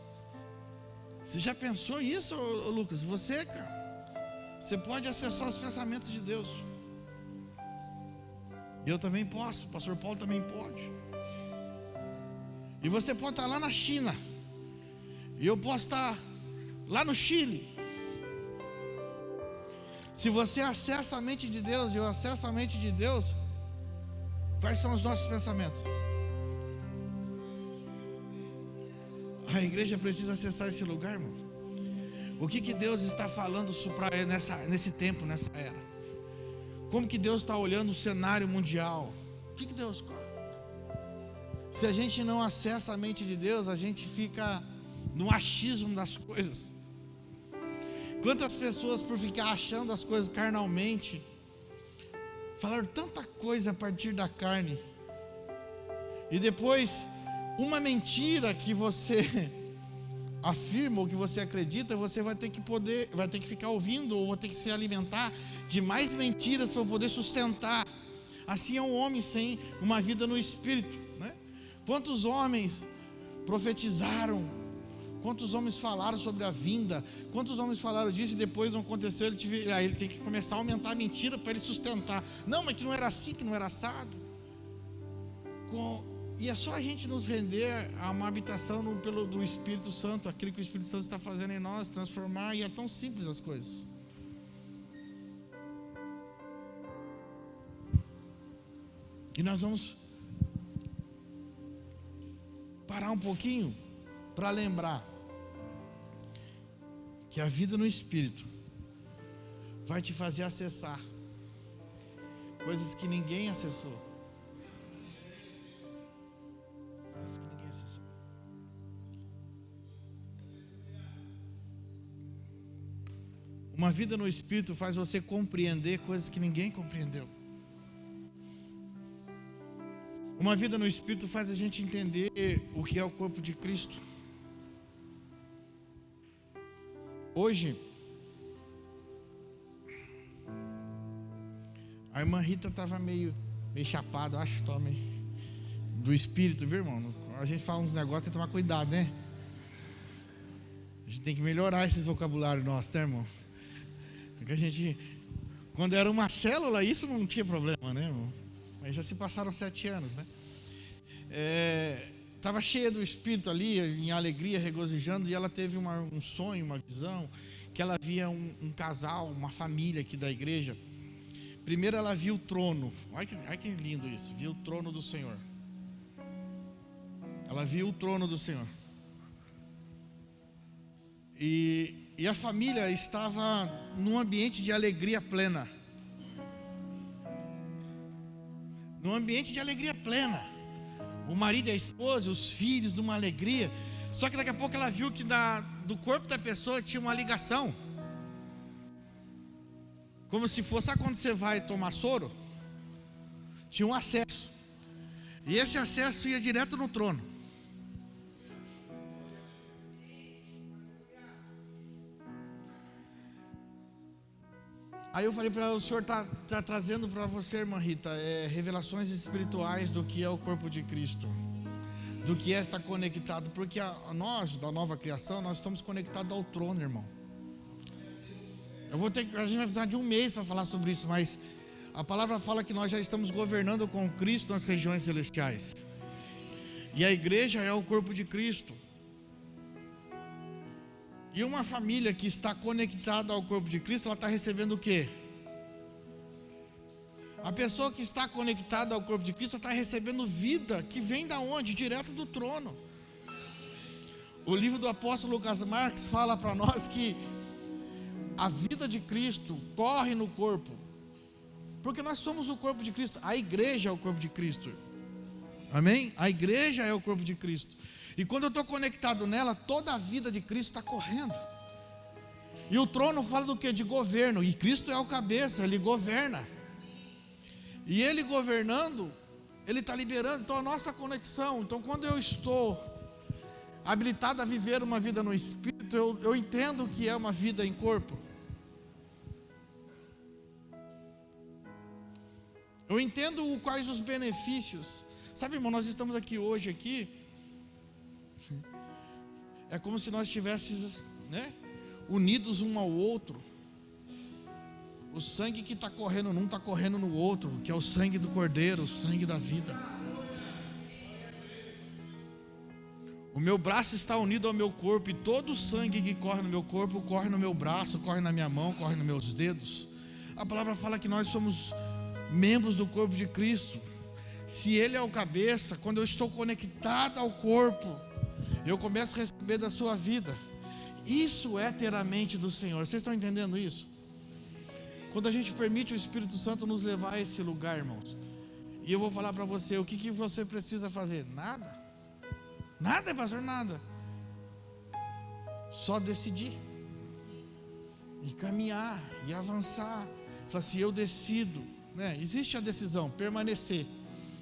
você já pensou isso, Lucas? Você, cara, você pode acessar os pensamentos de Deus. Eu também posso, o pastor Paulo também pode. E você pode estar lá na China, e eu posso estar lá no Chile. Se você acessa a mente de Deus e eu acesso a mente de Deus, quais são os nossos pensamentos? A igreja precisa acessar esse lugar, irmão. O que Deus está falando nesse tempo, nessa era? Como que Deus está olhando o cenário mundial? O que Deus... Se a gente não acessa a mente de Deus, a gente fica no achismo das coisas. Quantas pessoas, por ficar achando as coisas carnalmente, falaram tanta coisa a partir da carne, e depois uma mentira que você afirma ou que você acredita, você vai ter que ficar ouvindo, ou vai ter que se alimentar de mais mentiras para poder sustentar. Assim é um homem sem uma vida no Espírito, né? Quantos homens profetizaram, quantos homens falaram sobre a vinda, quantos homens falaram disso e depois não aconteceu, ele tem que começar a aumentar a mentira para ele sustentar. Não, mas que não era assim, que não era assado. E é só a gente nos render a uma habitação do Espírito Santo, aquilo que o Espírito Santo está fazendo em nós, transformar, e é tão simples as coisas. E nós vamos parar um pouquinho para lembrar que a vida no Espírito vai te fazer acessar coisas que ninguém acessou. Uma vida no Espírito faz você compreender coisas que ninguém compreendeu. Uma vida no Espírito faz a gente entender o que é o corpo de Cristo. Hoje, a irmã Rita estava meio chapada, acho, do Espírito, viu, irmão? A gente fala uns negócios, tem que tomar cuidado, né? A gente tem que melhorar esses vocabulários nossos, né, irmão? Porque a gente, quando era uma célula, isso não tinha problema, né, irmão? Mas já se passaram 7 anos, né? estava cheia do Espírito ali, em alegria, regozijando, e ela teve um sonho, uma visão, que ela via um casal, uma família aqui da igreja. Primeiro ela viu o trono, olha que lindo isso, viu o trono do Senhor. Ela viu o trono do Senhor. E a família estava num ambiente de alegria plena. Num ambiente de alegria plena. O marido e a esposa, os filhos, numa alegria. Só que daqui a pouco ela viu que do corpo da pessoa tinha uma ligação. Como se fosse, sabe quando você vai tomar soro? Tinha um acesso. E esse acesso ia direto no trono. Aí eu falei para ela, o Senhor está trazendo para você, irmã Rita, revelações espirituais do que é o corpo de Cristo, do que é estar conectado, porque nós, da nova criação, nós estamos conectados ao trono, irmão. A gente vai precisar de um mês para falar sobre isso, mas a palavra fala que nós já estamos governando com Cristo nas regiões celestiais. E a igreja é o corpo de Cristo. E uma família que está conectada ao corpo de Cristo, ela está recebendo o quê? A pessoa que está conectada ao corpo de Cristo está recebendo vida, que vem da onde? Direto do trono. O livro do apóstolo Lucas Marques fala para nós que a vida de Cristo corre no corpo, porque nós somos o corpo de Cristo. A igreja é o corpo de Cristo. Amém? A igreja é o corpo de Cristo. E quando eu estou conectado nela, toda a vida de Cristo está correndo. E o trono fala do que? De governo. E Cristo é o cabeça, Ele governa. E Ele governando, Ele está liberando. Então a nossa conexão. Então quando eu estou habilitado a viver uma vida no Espírito, eu entendo que é uma vida em corpo. Eu entendo quais os benefícios. Sabe, irmão, nós estamos aqui hoje é como se nós estivéssemos, unidos um ao outro. O sangue que está correndo num está correndo no outro, que é o sangue do Cordeiro, o sangue da vida. O meu braço está unido ao meu corpo, e todo o sangue que corre no meu corpo corre no meu braço, corre na minha mão, corre nos meus dedos. A palavra fala que nós somos membros do corpo de Cristo. Se Ele é o cabeça, quando eu estou conectado ao corpo, eu começo a receber da sua vida. Isso é ter a mente do Senhor. Vocês estão entendendo isso? Quando a gente permite o Espírito Santo nos levar a esse lugar, irmãos. E eu vou falar para você, o que você precisa fazer? Nada. Nada, pastor, nada. Só decidir. E caminhar, e avançar. Falar assim, eu decido. Existe a decisão, permanecer.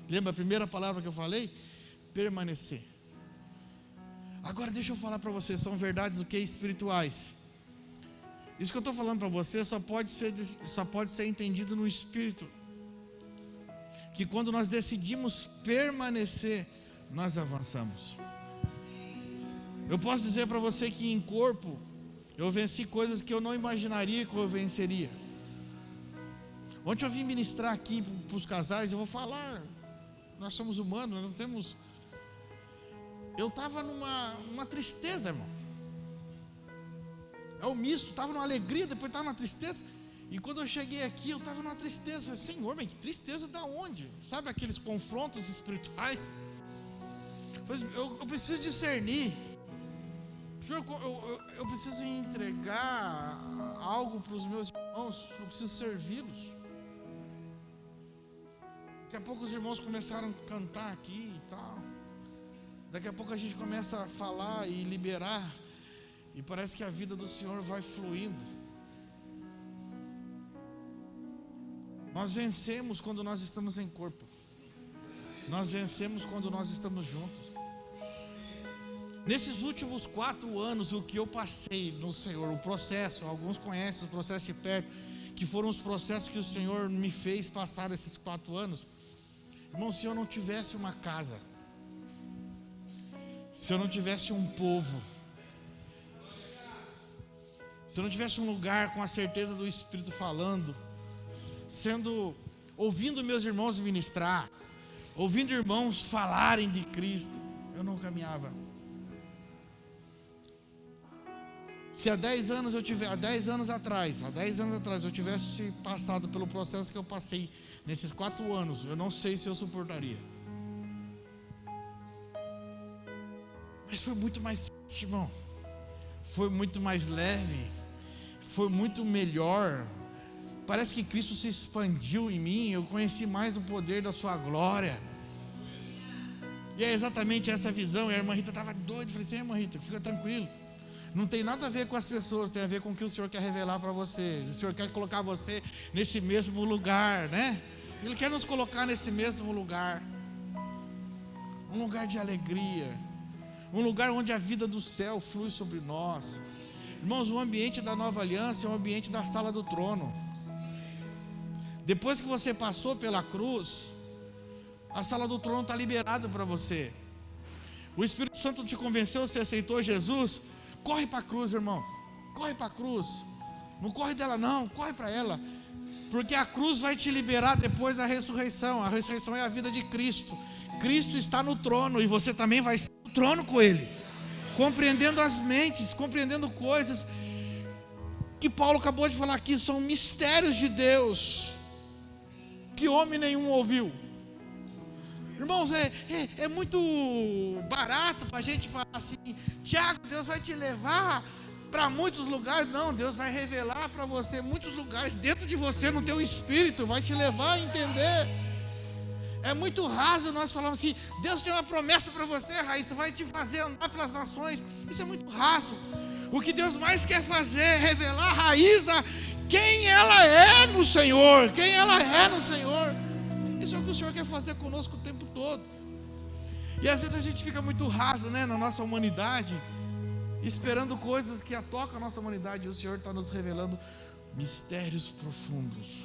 Lembra a primeira palavra que eu falei? Permanecer. Agora deixa eu falar para você, são verdades o que? Espirituais. Isso que eu estou falando para você só pode ser entendido no Espírito. Que quando nós decidimos permanecer, nós avançamos. Eu posso dizer para você que em corpo, eu venci coisas que eu não imaginaria que eu venceria. Ontem eu vim ministrar aqui para os casais, eu vou falar, nós somos humanos, nós não temos... Eu estava numa tristeza, irmão. É o misto, estava numa alegria, depois estava numa tristeza. E quando eu cheguei aqui, eu estava numa tristeza. Eu falei, Senhor, mas que tristeza da onde? Sabe aqueles confrontos espirituais? Eu preciso discernir. Eu preciso entregar algo para os meus irmãos. Eu preciso servi-los. Daqui a pouco os irmãos começaram a cantar aqui e tal. Daqui a pouco a gente começa a falar e liberar, e parece que a vida do Senhor vai fluindo. Nós vencemos quando nós estamos em corpo. Nós vencemos quando nós estamos juntos. Nesses últimos 4 anos, o que eu passei no Senhor, o processo, alguns conhecem o processo de perto, que foram os processos que o Senhor me fez passar esses 4 anos. Irmão, se eu não tivesse uma casa, se eu não tivesse um povo, se eu não tivesse um lugar com a certeza do Espírito falando, ouvindo meus irmãos ministrar, ouvindo irmãos falarem de Cristo, eu não caminhava. Se há 10 anos atrás eu tivesse passado pelo processo que eu passei nesses 4 anos, eu não sei se eu suportaria. Mas foi muito mais fácil, irmão. Foi muito mais leve. Foi muito melhor. Parece que Cristo se expandiu em mim. Eu conheci mais do poder da sua glória. E é exatamente essa visão. E a irmã Rita estava doida. Eu falei assim: irmã Rita, fica tranquilo. Não tem nada a ver com as pessoas, tem a ver com o que o Senhor quer revelar para você. O Senhor quer colocar você nesse mesmo lugar, né? Ele quer nos colocar nesse mesmo lugar. Um lugar de alegria. Um lugar onde a vida do céu flui sobre nós. Irmãos, o ambiente da nova aliança é o ambiente da sala do trono. Depois que você passou pela cruz, a sala do trono está liberada para você. O Espírito Santo te convenceu, você aceitou Jesus. Corre para a cruz, irmão. Corre para a cruz. Não corre dela não, corre para ela. Porque a cruz vai te liberar depois da ressurreição. A ressurreição é a vida de Cristo. Cristo está no trono e você também vai estar no trono com Ele. Compreendendo as mentes, compreendendo coisas que Paulo acabou de falar aqui. São mistérios de Deus que homem nenhum ouviu. Irmãos, é muito barato para a gente falar assim: Tiago, Deus vai te levar para muitos lugares. Não, Deus vai revelar para você muitos lugares dentro de você, no teu espírito, vai te levar a entender. É muito raso nós falarmos assim: Deus tem uma promessa para você, Raíssa, vai te fazer andar pelas nações. Isso é muito raso. O que Deus mais quer fazer é revelar a Raíssa quem ela é no Senhor, quem ela é no Senhor. Isso é o que o Senhor quer fazer conosco o tempo todo. E às vezes a gente fica muito raso, né, na nossa humanidade, esperando coisas que atocam a nossa humanidade. E o Senhor está nos revelando mistérios profundos.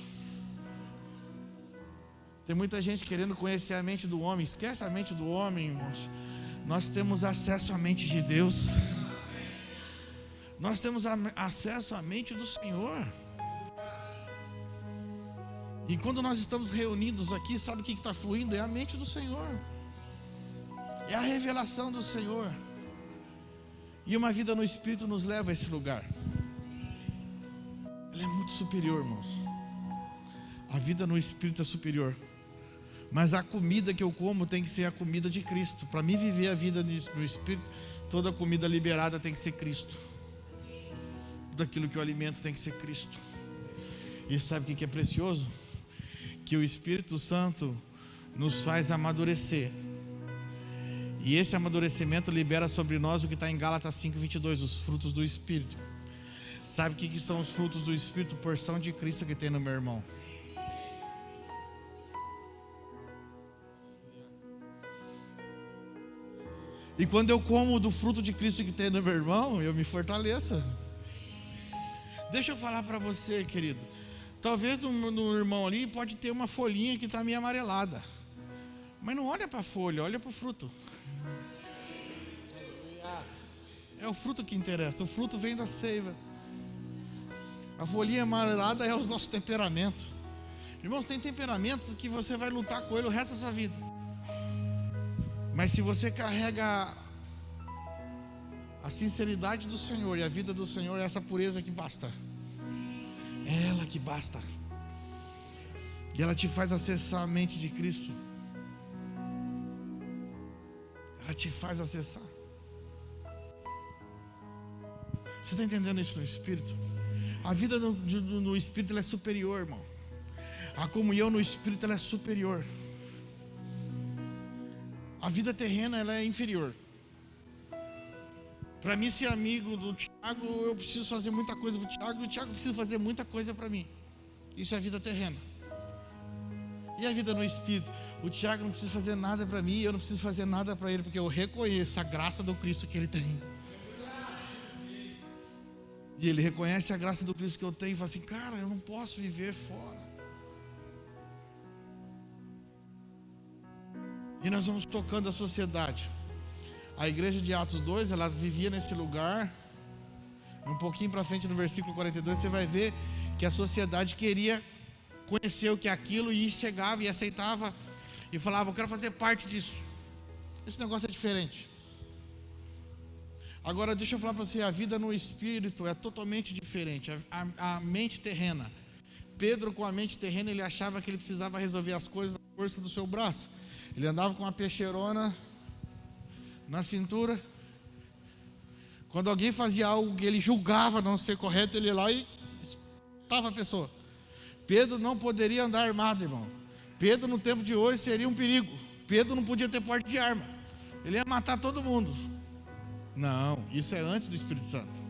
Tem muita gente querendo conhecer a mente do homem. Esquece a mente do homem, irmãos. Nós temos acesso à mente de Deus. Nós temos acesso à mente do Senhor. E quando nós estamos reunidos aqui, sabe o que está fluindo? É a mente do Senhor. É a revelação do Senhor. E uma vida no Espírito nos leva a esse lugar. Ela é muito superior, irmãos. A vida no Espírito é superior. Mas a comida que eu como tem que ser a comida de Cristo. Para mim viver a vida no Espírito, toda comida liberada tem que ser Cristo. Tudo aquilo que eu alimento tem que ser Cristo. E sabe o que é precioso? Que o Espírito Santo nos faz amadurecer. E esse amadurecimento libera sobre nós o que está em Gálatas 5:22, os frutos do Espírito. Sabe o que são os frutos do Espírito? Porção de Cristo que tem no meu irmão. E quando eu como do fruto de Cristo que tem no meu irmão, eu me fortaleço. Deixa eu falar para você, querido. Talvez no irmão ali pode ter uma folhinha que está meio amarelada. Mas não olha para a folha, olha para o fruto. É o fruto que interessa. O fruto vem da seiva. A folhinha amarelada é o nosso temperamento. Irmãos, tem temperamentos que você vai lutar com ele o resto da sua vida. Mas se você carrega a sinceridade do Senhor e a vida do Senhor, é essa pureza que basta. É ela que basta. E ela te faz acessar a mente de Cristo. Ela te faz acessar. Você está entendendo isso no Espírito? A vida no Espírito ela é superior, irmão. A comunhão no Espírito ela é superior. A vida terrena ela é inferior. Para mim ser amigo do Tiago, eu preciso fazer muita coisa para o Tiago, e o Tiago precisa fazer muita coisa para mim. Isso é a vida terrena. E a vida no Espírito? O Tiago não precisa fazer nada para mim, eu não preciso fazer nada para ele, porque eu reconheço a graça do Cristo que ele tem. E ele reconhece a graça do Cristo que eu tenho e fala assim: cara, eu não posso viver fora. E nós vamos tocando a sociedade. A igreja de Atos 2, ela vivia nesse lugar. Um pouquinho para frente no versículo 42, você vai ver que a sociedade queria conhecer o que é aquilo, e chegava e aceitava e falava: eu quero fazer parte disso. Esse negócio é diferente. Agora deixa eu falar para você, a vida no Espírito é totalmente diferente. A mente terrena. Pedro, com a mente terrena, ele achava que ele precisava resolver as coisas na força do seu braço. Ele andava com uma peixeirona na cintura. Quando alguém fazia algo que ele julgava não ser correto, ele ia lá e espantava a pessoa. Pedro não poderia andar armado, irmão. Pedro no tempo de hoje seria um perigo. Pedro não podia ter porte de arma. Ele ia matar todo mundo. Não, isso é antes do Espírito Santo.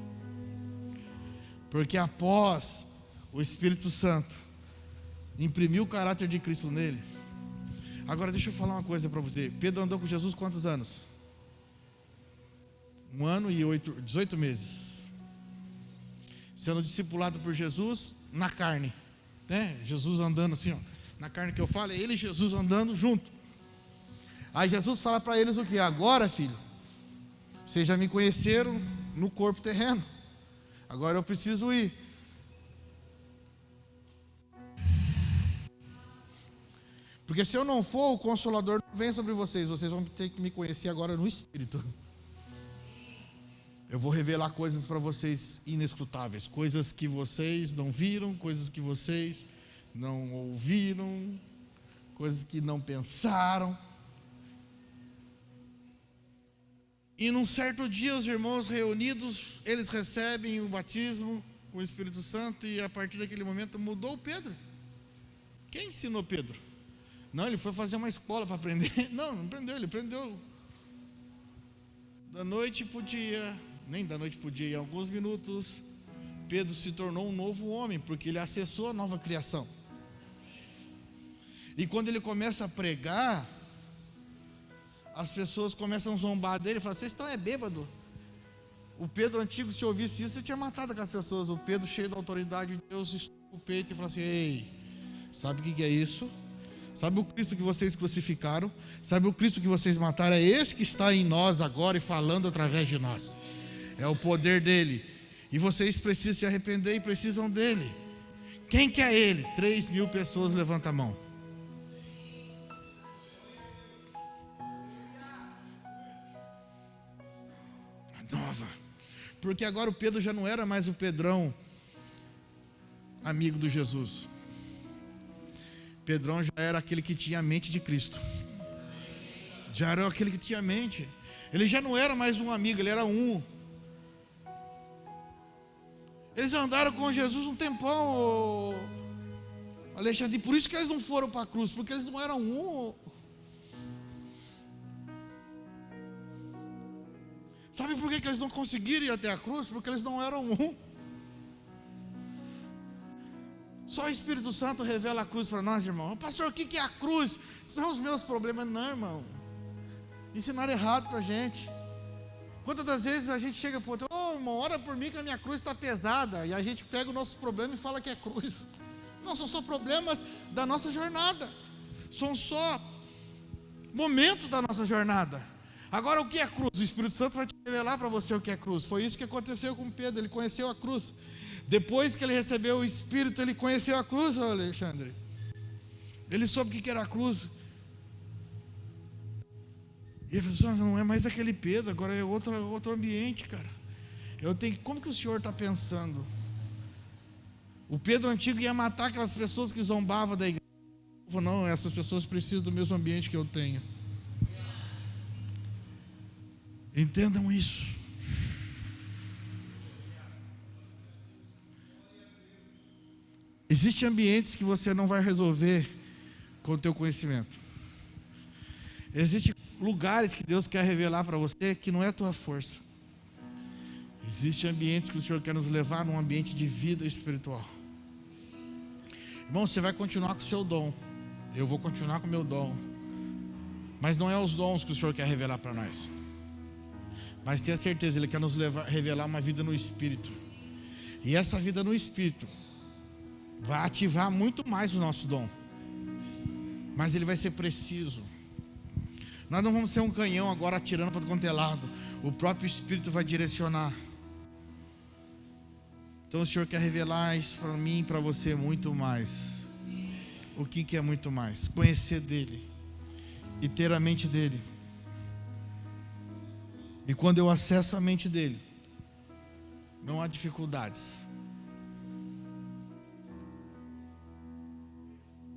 Porque após o Espírito Santo imprimiu o caráter de Cristo nele. Agora deixa eu falar uma coisa para você. Pedro andou com Jesus quantos anos? 1 ano e 18 meses. Sendo discipulado por Jesus na carne, né? Jesus andando assim, ó, na carne que eu falo, é ele e Jesus andando junto. Aí Jesus fala para eles o que? Agora, filho, vocês já me conheceram no corpo terreno. Agora eu preciso ir. Porque se eu não for, o Consolador não vem sobre vocês. Vocês vão ter que me conhecer agora no Espírito. Eu vou revelar coisas para vocês inescrutáveis. Coisas que vocês não viram, coisas que vocês não ouviram, coisas que não pensaram. E num certo dia os irmãos reunidos, eles recebem o batismo com o Espírito Santo. E a partir daquele momento mudou o Pedro. Quem ensinou Pedro? Não, ele foi fazer uma escola para aprender. Não aprendeu, ele aprendeu da noite para o dia. Nem da noite para o dia, em alguns minutos Pedro se tornou um novo homem, porque ele acessou a nova criação. E quando ele começa a pregar, as pessoas começam a zombar dele e falam: vocês estão bêbado. O Pedro antigo, se ouvisse isso, você tinha matado aquelas pessoas. O Pedro, cheio da autoridade de Deus, estupa o peito e fala assim: ei, sabe o que é isso? Sabe o Cristo que vocês crucificaram? Sabe o Cristo que vocês mataram? É esse que está em nós agora e falando através de nós. É o poder dele. E vocês precisam se arrepender e precisam dele. Quem que é ele? 3.000 pessoas, levanta a mão. Nova. Porque agora o Pedro já não era mais o Pedrão amigo do Jesus. Pedrão já era aquele que tinha a mente de Cristo. Já era aquele que tinha a mente. Ele já não era mais um amigo, ele era um. Eles andaram com Jesus um tempão, Alexandre, e por isso que eles não foram para a cruz, porque eles não eram um. Sabe por que eles não conseguiram ir até a cruz? Porque eles não eram um. Só o Espírito Santo revela a cruz para nós, irmão. Pastor, o que é a cruz? São os meus problemas. Não, irmão. Ensinaram errado para a gente. Quantas das vezes a gente chega para o outro: ô irmão, ora por mim que a minha cruz está pesada. E a gente pega o nosso problema e fala que é cruz. Não, são só problemas da nossa jornada. São só momentos da nossa jornada. Agora, o que é cruz? O Espírito Santo vai te revelar para você o que é cruz. Foi isso que aconteceu com Pedro, ele conheceu a cruz. Depois que ele recebeu o Espírito, ele conheceu a cruz, Alexandre. Ele soube o que era a cruz. E ele falou assim: não é mais aquele Pedro, agora é outro ambiente, cara. Como que o senhor está pensando? O Pedro antigo ia matar aquelas pessoas que zombavam da igreja. Ele falou: não, essas pessoas precisam do mesmo ambiente que eu tenho. Entendam isso. Existem ambientes que você não vai resolver com o teu conhecimento. Existem lugares que Deus quer revelar para você que não é a tua força. Existem ambientes que o Senhor quer nos levar num ambiente de vida espiritual. Irmão, você vai continuar com o seu dom. Eu vou continuar com o meu dom. Mas não é os dons que o Senhor quer revelar para nós. Mas tenha certeza, Ele quer nos revelar uma vida no Espírito. E essa vida no Espírito vai ativar muito mais o nosso dom. Mas ele vai ser preciso. Nós não vamos ser um canhão agora atirando para quanto é lado. O próprio Espírito vai direcionar. Então o Senhor quer revelar isso para mim e para você muito mais. O que é muito mais? Conhecer dele e ter a mente dele. E quando eu acesso a mente dele, não há dificuldades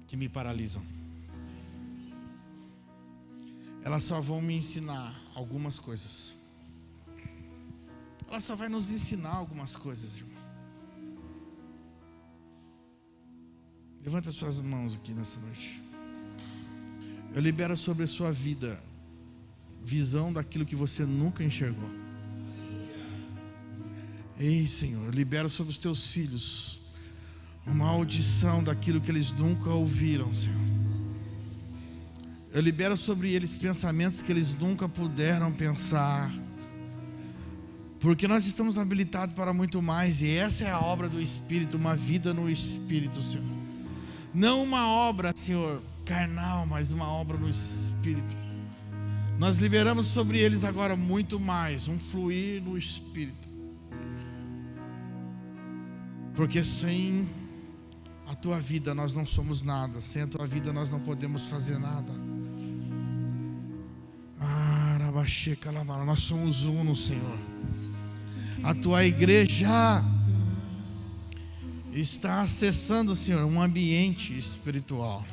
que me paralisam. Elas só vão me ensinar algumas coisas. Ela só vai nos ensinar algumas coisas, irmão. Levanta suas mãos aqui nessa noite. Eu libero sobre a sua vida visão daquilo que você nunca enxergou. Ei, Senhor, eu libero sobre os teus filhos uma audição daquilo que eles nunca ouviram, Senhor. Eu libero sobre eles pensamentos que eles nunca puderam pensar, porque nós estamos habilitados para muito mais, e essa é a obra do Espírito, uma vida no Espírito, Senhor. Não uma obra, Senhor, carnal, mas uma obra no Espírito. Nós liberamos sobre eles agora muito mais, um fluir no Espírito, porque sem a tua vida nós não somos nada, sem a tua vida nós não podemos fazer nada. Nós somos uno, Senhor. A tua igreja está acessando, Senhor, um ambiente espiritual.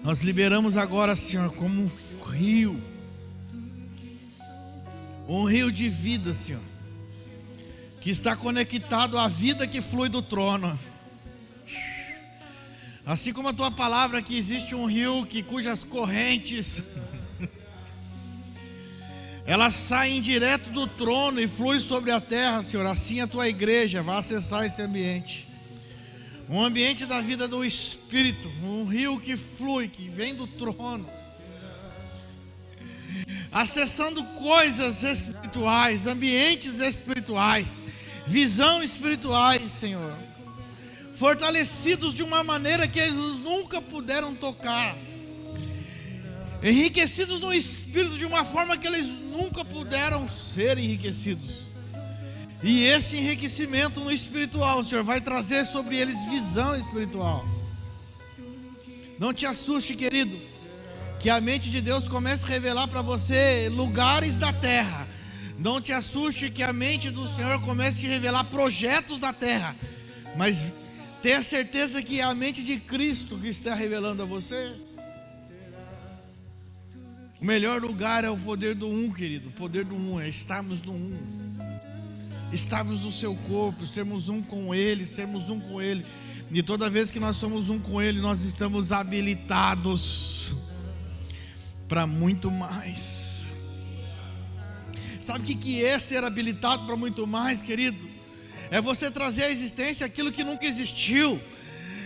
Nós liberamos agora, Senhor, como um rio de vida, Senhor, que está conectado à vida que flui do trono. Assim como a tua palavra, que existe um rio cujas correntes elas saem direto do trono e fluem sobre a terra, Senhor. Assim a tua igreja vai acessar esse ambiente, um ambiente da vida do Espírito, um rio que flui, que vem do trono, acessando coisas espirituais, ambientes espirituais, visão espirituais, Senhor, fortalecidos de uma maneira que eles nunca puderam tocar, enriquecidos no Espírito de uma forma que eles nunca puderam ser enriquecidos. E esse enriquecimento no espiritual, o Senhor vai trazer sobre eles visão espiritual. Não te assuste, querido, que a mente de Deus comece a revelar para você lugares da terra. Não te assuste que a mente do Senhor comece a te revelar projetos da terra. Mas tenha certeza que é a mente de Cristo que está revelando a você. O melhor lugar é o poder do um, querido. O poder do um é estarmos no um, estarmos no seu corpo, sermos um com Ele, sermos um com Ele. E toda vez que nós somos um com Ele, nós estamos habilitados para muito mais. Sabe o que é ser habilitado para muito mais, querido? É você trazer à existência aquilo que nunca existiu.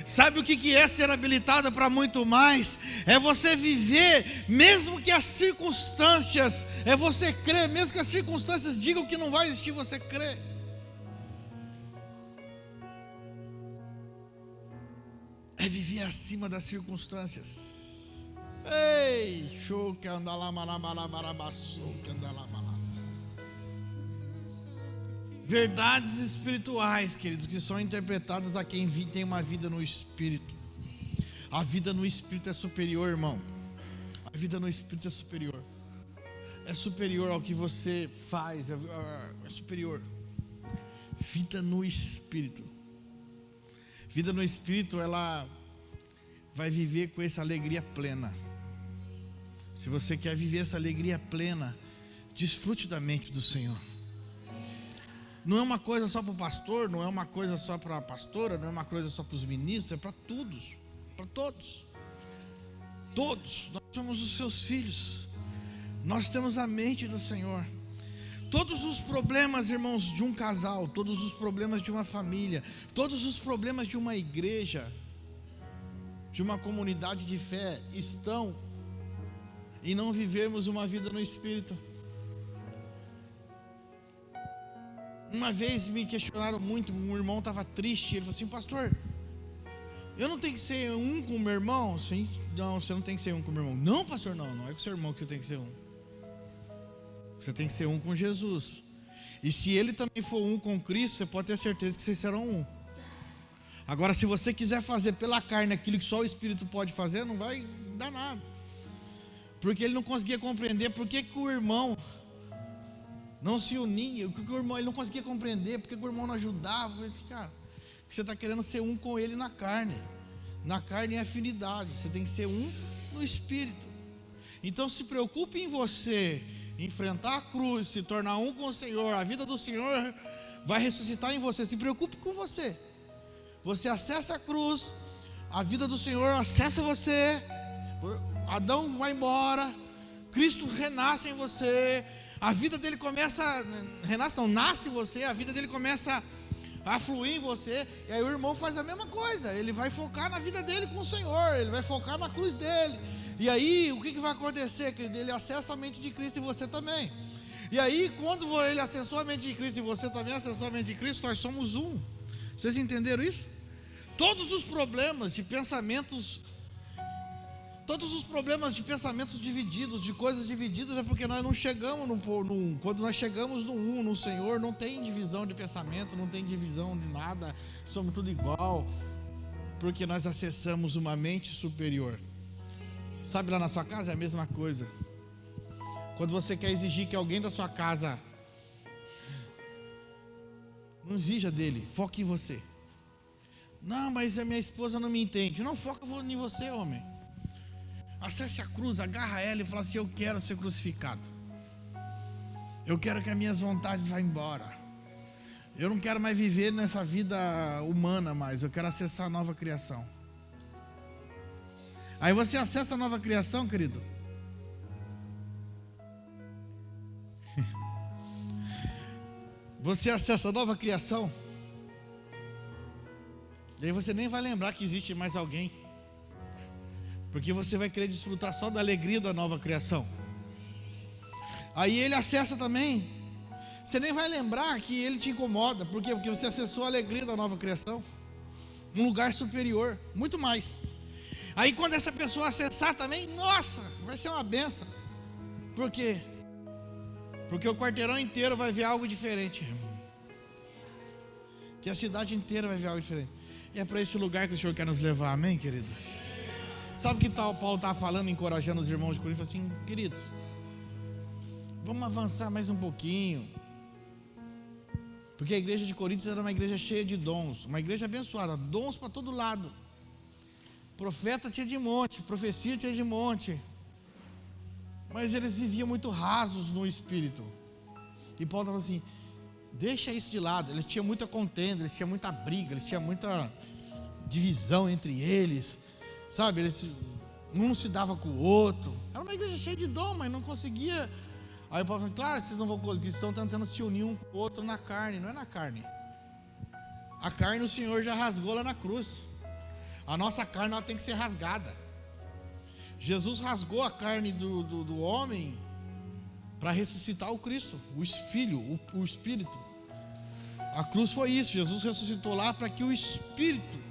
Sabe o que é ser habilitado para muito mais? É você viver, mesmo que as circunstâncias, é você crer, mesmo que as circunstâncias digam que não vai existir, você crê. É viver acima das circunstâncias. Ei, show que anda lá, que anda lá, verdades espirituais, queridos, que são interpretadas a quem tem uma vida no Espírito. A vida no Espírito é superior, irmão. A vida no Espírito é superior. É superior ao que você faz. É superior. Vida no Espírito. Vida no Espírito, ela vai viver com essa alegria plena. Se você quer viver essa alegria plena, desfrute da mente do Senhor. Não é uma coisa só para o pastor, não é uma coisa só para a pastora, não é uma coisa só para os ministros, é para todos, para todos. Todos, nós somos os seus filhos. Nós temos a mente do Senhor. Todos os problemas, irmãos, de um casal, todos os problemas de uma família, todos os problemas de uma igreja, de uma comunidade de fé, estão em não vivermos uma vida no Espírito. Uma vez me questionaram muito, um irmão estava triste, ele falou assim: pastor, eu não tenho que ser um com o meu irmão? Sim, não, você não tem que ser um com o meu irmão. Não, pastor, não é com o seu irmão que você tem que ser um. Você tem que ser um com Jesus. E se ele também for um com Cristo, você pode ter certeza que vocês serão um. Agora, se você quiser fazer pela carne aquilo que só o Espírito pode fazer, não vai dar nada. Porque ele não conseguia compreender por que o irmão não se unia, porque o irmão, ele não conseguia compreender, porque o irmão não ajudava. Eu falei, cara, você está querendo ser um com ele na carne. Na carne é afinidade, você tem que ser um no Espírito. Então se preocupe em você, enfrentar a cruz, se tornar um com o Senhor. A vida do Senhor vai ressuscitar em você. Se preocupe com você. Você acessa a cruz, a vida do Senhor acessa você. Adão vai embora, Cristo renasce em você. A vida dele começa, nasce em você. A vida dele começa a fluir em você. E aí o irmão faz a mesma coisa. Ele vai focar na vida dele com o Senhor. Ele vai focar na cruz dele. E aí o que vai acontecer, querido? Ele acessa a mente de Cristo e você também. E aí quando ele acessou a mente de Cristo e você também acessou a mente de Cristo, nós somos um. Vocês entenderam isso? Todos os problemas de pensamentos divididos, de coisas divididas, é porque nós não chegamos quando nós chegamos no Senhor, não tem divisão de pensamento, não tem divisão de nada, somos tudo igual, porque nós acessamos uma mente superior. Sabe, lá na sua casa é a mesma coisa. Quando você quer exigir que alguém da sua casa, não exija dele, foque em você. Não, mas a minha esposa não me entende. Não, foca em você, homem. Acesse a cruz, agarra ela e fala assim: eu quero ser crucificado. Eu quero que as minhas vontades vá embora. Eu não quero mais viver nessa vida humana mais. Eu quero acessar a nova criação. Aí você acessa a nova criação, querido. Você acessa a nova criação. E aí você nem vai lembrar que existe mais alguém. Porque você vai querer desfrutar só da alegria da nova criação. Aí ele acessa também. Você nem vai lembrar que ele te incomoda. Por quê? Porque você acessou a alegria da nova criação. Um lugar superior, muito mais. Aí quando essa pessoa acessar também, nossa, vai ser uma benção. Por quê? Porque o quarteirão inteiro vai ver algo diferente, irmão. Que a cidade inteira vai ver algo diferente. E é para esse lugar que o Senhor quer nos levar, amém, querido? Sabe o que Paulo está falando, encorajando os irmãos de Corinto? Assim, queridos, vamos avançar mais um pouquinho. Porque a igreja de Corinto era uma igreja cheia de dons, uma igreja abençoada, dons para todo lado. Profeta tinha de monte, profecia tinha de monte. Mas eles viviam muito rasos no espírito. E Paulo estava assim: deixa isso de lado. Eles tinham muita contenda, eles tinham muita briga, eles tinham muita divisão entre eles. Sabe, um não se dava com o outro. Era uma igreja cheia de dom, mas não conseguia. Aí o Paulo falou: claro, vocês não vão conseguir, estão tentando se unir um com o outro na carne. Não é na carne. A carne o Senhor já rasgou lá na cruz. A nossa carne ela tem que ser rasgada. Jesus rasgou a carne do homem para ressuscitar o Cristo, o Filho, o Espírito. A cruz foi isso. Jesus ressuscitou lá para que o Espírito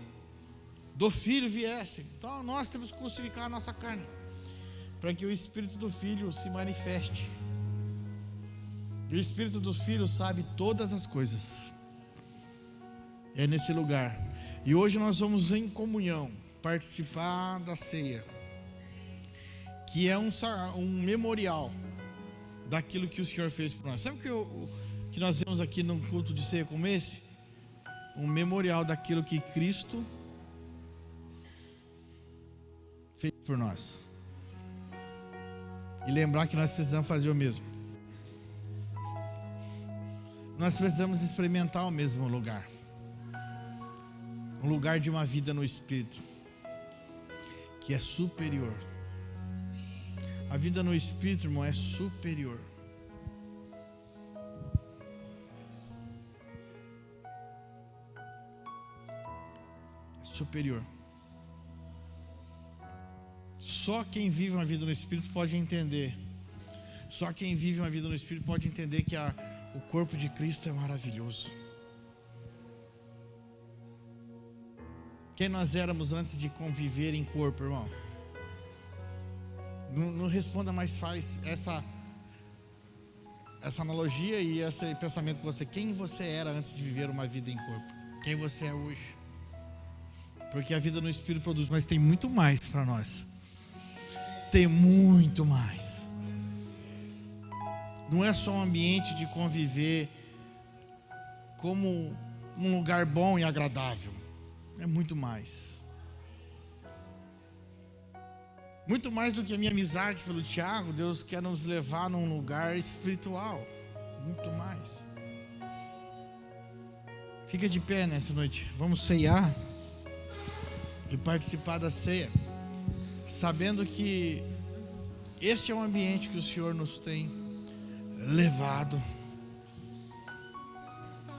do Filho viesse. Então nós temos que crucificar a nossa carne para que o Espírito do Filho se manifeste. E o Espírito do Filho sabe todas as coisas. É nesse lugar. E hoje nós vamos em comunhão participar da ceia, que é um memorial daquilo que o Senhor fez por nós. Sabe o que nós vemos aqui num culto de ceia como esse? Um memorial daquilo que Cristo fez por nós. E lembrar que nós precisamos fazer o mesmo. Nós precisamos experimentar o mesmo lugar. Um lugar de uma vida no Espírito, que é superior. A vida no Espírito, irmão, é superior. É superior. Só quem vive uma vida no Espírito pode entender. Só quem vive uma vida no Espírito pode entender que o corpo de Cristo é maravilhoso. Quem nós éramos antes de conviver em corpo, irmão? Não responda, mas faz essa analogia e esse pensamento com você. Quem você era antes de viver uma vida em corpo? Quem você é hoje? porque a vida no Espírito produz, mas tem muito mais para nós. Tem muito mais. Não é só um ambiente de conviver como um lugar bom e agradável. É muito mais. Muito mais do que a minha amizade pelo Tiago, Deus quer nos levar num lugar espiritual. Muito mais. Fica de pé nessa noite. Vamos ceiar e participar da ceia, sabendo que esse é o ambiente que o Senhor nos tem levado.